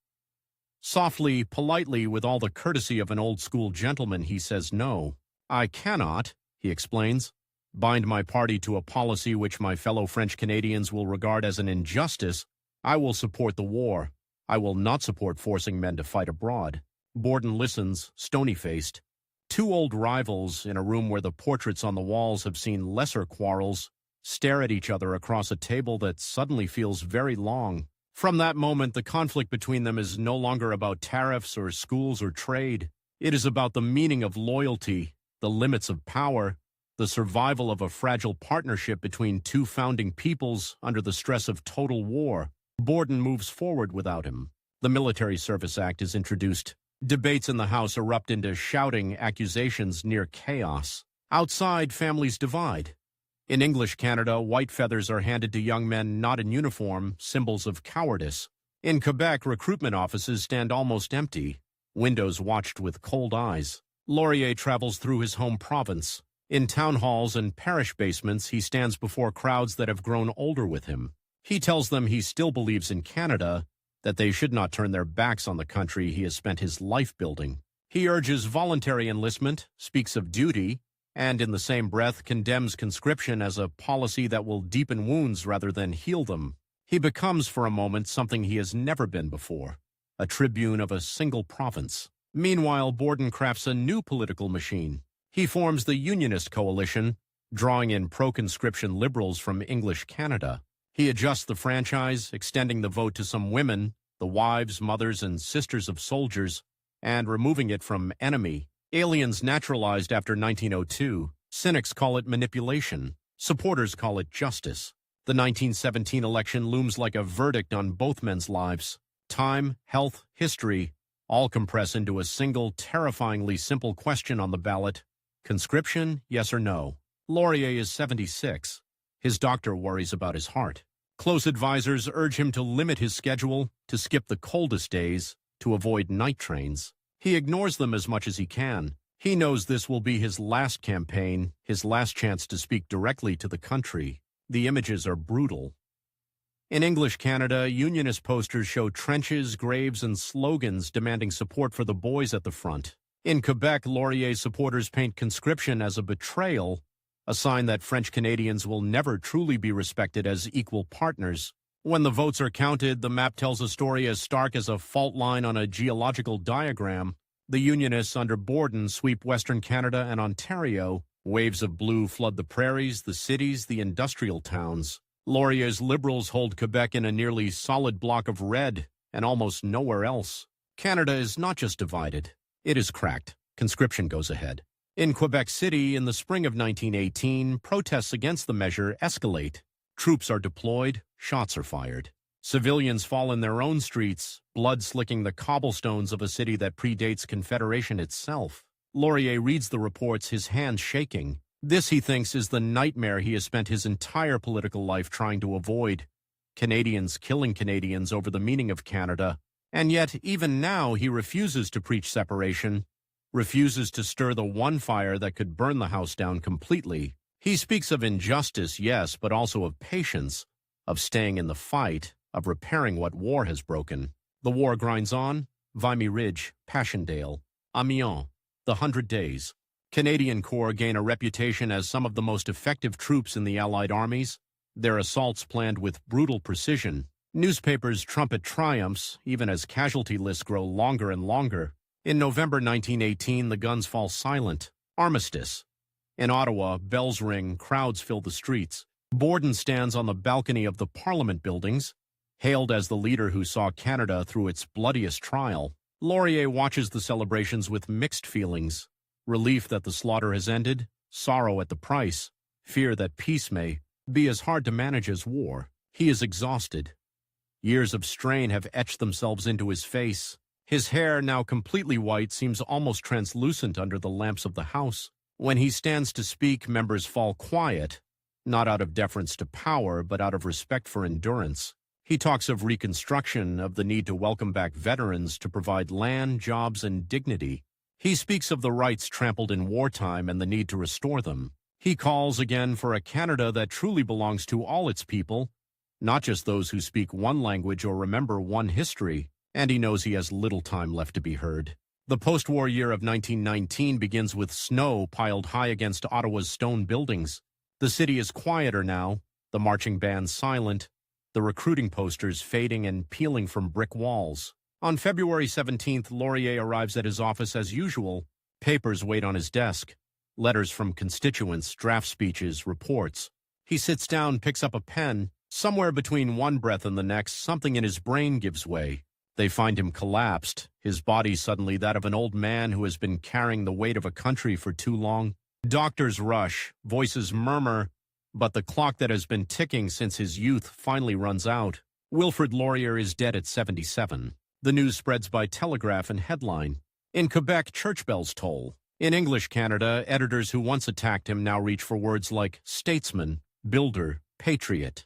S1: Softly, politely, with all the courtesy of an old-school gentleman, he says no. I cannot, he explains, bind my party to a policy which my fellow French Canadians will regard as an injustice. I will support the war. I will not support forcing men to fight abroad. Borden listens, stony-faced. Two old rivals, in a room where the portraits on the walls have seen lesser quarrels, stare at each other across a table that suddenly feels very long. From that moment, the conflict between them is no longer about tariffs or schools or trade. It is about the meaning of loyalty, the limits of power, the survival of a fragile partnership between two founding peoples under the stress of total war. Borden moves forward without him. The Military Service Act is introduced. Debates in the House erupt into shouting, accusations, near chaos. Outside, families divide. In English Canada, white feathers are handed to young men not in uniform, symbols of cowardice. In Quebec, recruitment offices stand almost empty, windows watched with cold eyes. Laurier travels through his home province. In town halls and parish basements, he stands before crowds that have grown older with him. He tells them he still believes in Canada, that they should not turn their backs on the country he has spent his life building. He urges voluntary enlistment, speaks of duty, and in the same breath condemns conscription as a policy that will deepen wounds rather than heal them. He becomes for a moment something he has never been before, a tribune of a single province. Meanwhile, Borden crafts a new political machine. He forms the Unionist coalition, drawing in pro-conscription liberals from English Canada. He adjusts the franchise, extending the vote to some women, the wives, mothers, and sisters of soldiers, and removing it from enemy. Aliens naturalized after 1902. Cynics call it manipulation. Supporters call it justice. The 1917 election looms like a verdict on both men's lives. Time, health, history, all compress into a single, terrifyingly simple question on the ballot. Conscription, yes or no? Laurier is 76. His doctor worries about his heart. Close advisors urge him to limit his schedule, to skip the coldest days, to avoid night trains. He ignores them as much as he can. He knows this will be his last campaign, his last chance to speak directly to the country. The images are brutal. In English Canada, Unionist posters show trenches, graves, and slogans demanding support for the boys at the front. In Quebec, Laurier's supporters paint conscription as a betrayal, a sign that French Canadians will never truly be respected as equal partners. When the votes are counted, the map tells a story as stark as a fault line on a geological diagram. The Unionists under Borden sweep Western Canada and Ontario. Waves of blue flood the prairies, the cities, the industrial towns. Laurier's Liberals hold Quebec in a nearly solid block of red, and almost nowhere else. Canada is not just divided. It is cracked. Conscription goes ahead. In Quebec City, in the spring of 1918, protests against the measure escalate. Troops are deployed, shots are fired. Civilians fall in their own streets, blood slicking the cobblestones of a city that predates Confederation itself. Laurier reads the reports, his hands shaking. This, he thinks, is the nightmare he has spent his entire political life trying to avoid. Canadians killing Canadians over the meaning of Canada. And yet, even now, he refuses to preach separation, refuses to stir the one fire that could burn the house down completely. He speaks of injustice, yes, but also of patience, of staying in the fight, of repairing what war has broken. The war grinds on. Vimy Ridge, Passchendaele, Amiens, the 100 Days. Canadian Corps gain a reputation as some of the most effective troops in the Allied armies, their assaults planned with brutal precision. Newspapers trumpet triumphs, even as casualty lists grow longer and longer. In November 1918, the guns fall silent. Armistice. In Ottawa, bells ring, crowds fill the streets. Borden stands on the balcony of the Parliament buildings, hailed as the leader who saw Canada through its bloodiest trial. Laurier watches the celebrations with mixed feelings. Relief that the slaughter has ended, sorrow at the price, fear that peace may be as hard to manage as war. He is exhausted. Years of strain have etched themselves into his face. His hair, now completely white, seems almost translucent under the lamps of the House. When he stands to speak, members fall quiet, not out of deference to power, but out of respect for endurance. He talks of Reconstruction, of the need to welcome back veterans, to provide land, jobs, and dignity. He speaks of the rights trampled in wartime and the need to restore them. He calls again for a Canada that truly belongs to all its people, not just those who speak one language or remember one history, and he knows he has little time left to be heard. The post-war year of 1919 begins with snow piled high against Ottawa's stone buildings. The city is quieter now, the marching band silent, the recruiting posters fading and peeling from brick walls. On February 17th, Laurier arrives at his office as usual. Papers wait on his desk. Letters from constituents, draft speeches, reports. He sits down, picks up a pen. Somewhere between one breath and the next, something in his brain gives way. They find him collapsed, his body suddenly that of an old man who has been carrying the weight of a country for too long. Doctors rush, voices murmur, but the clock that has been ticking since his youth finally runs out. Wilfrid Laurier is dead at 77. The news spreads by telegraph and headline. In Quebec, church bells toll. In English Canada, editors who once attacked him now reach for words like statesman, builder, patriot.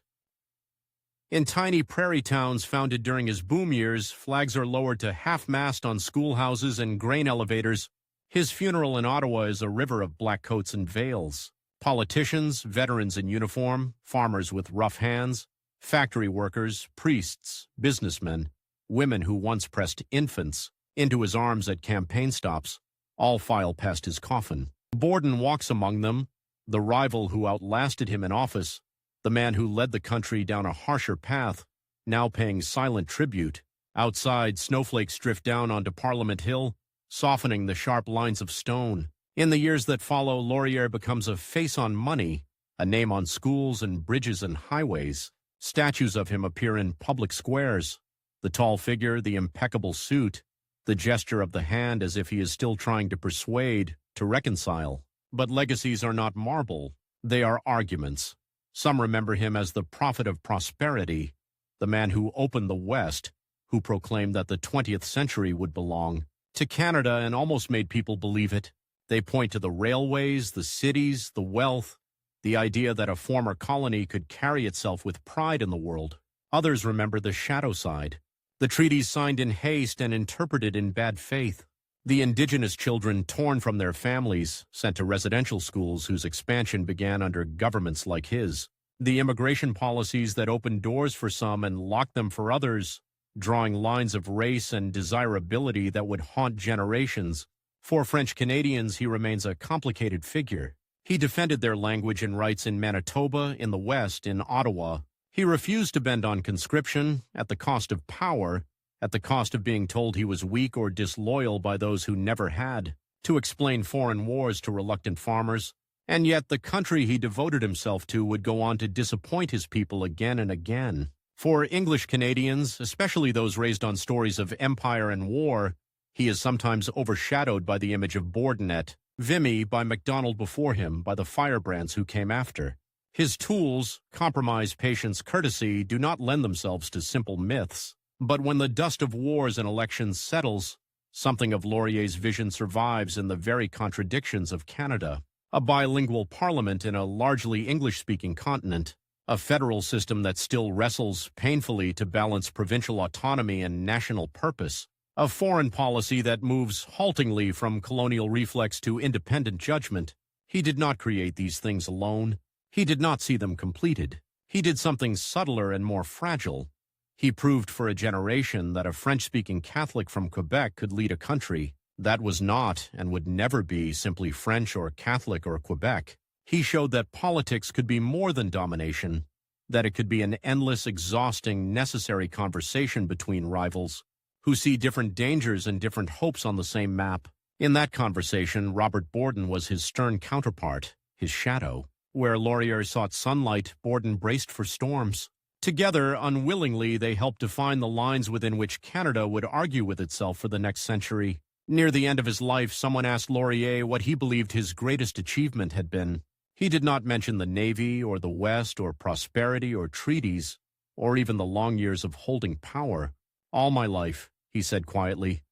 S1: In tiny prairie towns founded during his boom years, flags are lowered to half-mast on schoolhouses and grain elevators. His funeral in Ottawa is a river of black coats and veils. Politicians, veterans in uniform, farmers with rough hands, factory workers, priests, businessmen, women who once pressed infants into his arms at campaign stops, all file past his coffin. Borden walks among them, the rival who outlasted him in office, the man who led the country down a harsher path, now paying silent tribute. Outside, snowflakes drift down onto Parliament Hill, softening the sharp lines of stone. In the years that follow, Laurier becomes a face on money, a name on schools and bridges and highways. Statues of him appear in public squares. The tall figure, the impeccable suit, the gesture of the hand as if he is still trying to persuade, to reconcile. But legacies are not marble, they are arguments. Some remember him as the prophet of prosperity, the man who opened the West, who proclaimed that the 20th century would belong to Canada and almost made people believe it. They point to the railways, the cities, the wealth, the idea that a former colony could carry itself with pride in the world. Others remember the shadow side, the treaties signed in haste and interpreted in bad faith, the Indigenous children torn from their families, sent to residential schools whose expansion began under governments like his, the immigration policies that opened doors for some and locked them for others, drawing lines of race and desirability that would haunt generations. For French Canadians, he remains a complicated figure. He defended their language and rights in Manitoba, in the West, in Ottawa. He refused to bend on conscription, at the cost of power, at the cost of being told he was weak or disloyal by those who never had, to explain foreign wars to reluctant farmers. And yet the country he devoted himself to would go on to disappoint his people again and again. For English Canadians, especially those raised on stories of empire and war, he is sometimes overshadowed by the image of Borden at Vimy, by Macdonald before him, by the firebrands who came after. His tools, compromise, patience, courtesy, do not lend themselves to simple myths. But when the dust of wars and elections settles, something of Laurier's vision survives in the very contradictions of Canada. A bilingual parliament in a largely English-speaking continent, a federal system that still wrestles painfully to balance provincial autonomy and national purpose, a foreign policy that moves haltingly from colonial reflex to independent judgment. He did not create these things alone. He did not see them completed. He did something subtler and more fragile. He proved for a generation that a French-speaking Catholic from Quebec could lead a country, That was not and would never be simply French or Catholic or Quebec. He showed that politics could be more than domination, that it could be an endless, exhausting, necessary conversation between rivals who see different dangers and different hopes on the same map. In that conversation, Robert Borden was his stern counterpart, his shadow. Where Laurier sought sunlight, Borden braced for storms. Together, unwillingly, they helped define the lines within which Canada would argue with itself for the next century. Near the end of his life, someone asked Laurier what he believed his greatest achievement had been. He did not mention the Navy or the West or prosperity or treaties or even the long years of holding power. All my life, he said quietly,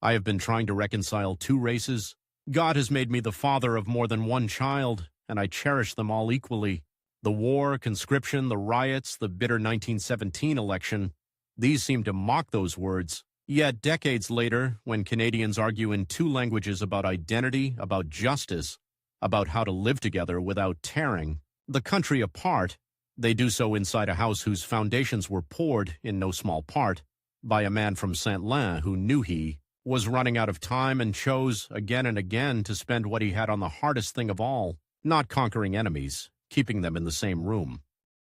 S1: I have been trying to reconcile two races. God has made me the father of more than one child, and I cherish them all equally. The war, conscription, the riots, the bitter 1917 election, these seem to mock those words. Yet decades later, when Canadians argue in two languages about identity, about justice, about how to live together without tearing the country apart, they do so inside a house whose foundations were poured, in no small part, by a man from Saint-Lin who knew he was running out of time and chose again and again to spend what he had on the hardest thing of all, not conquering enemies, keeping them in the same room.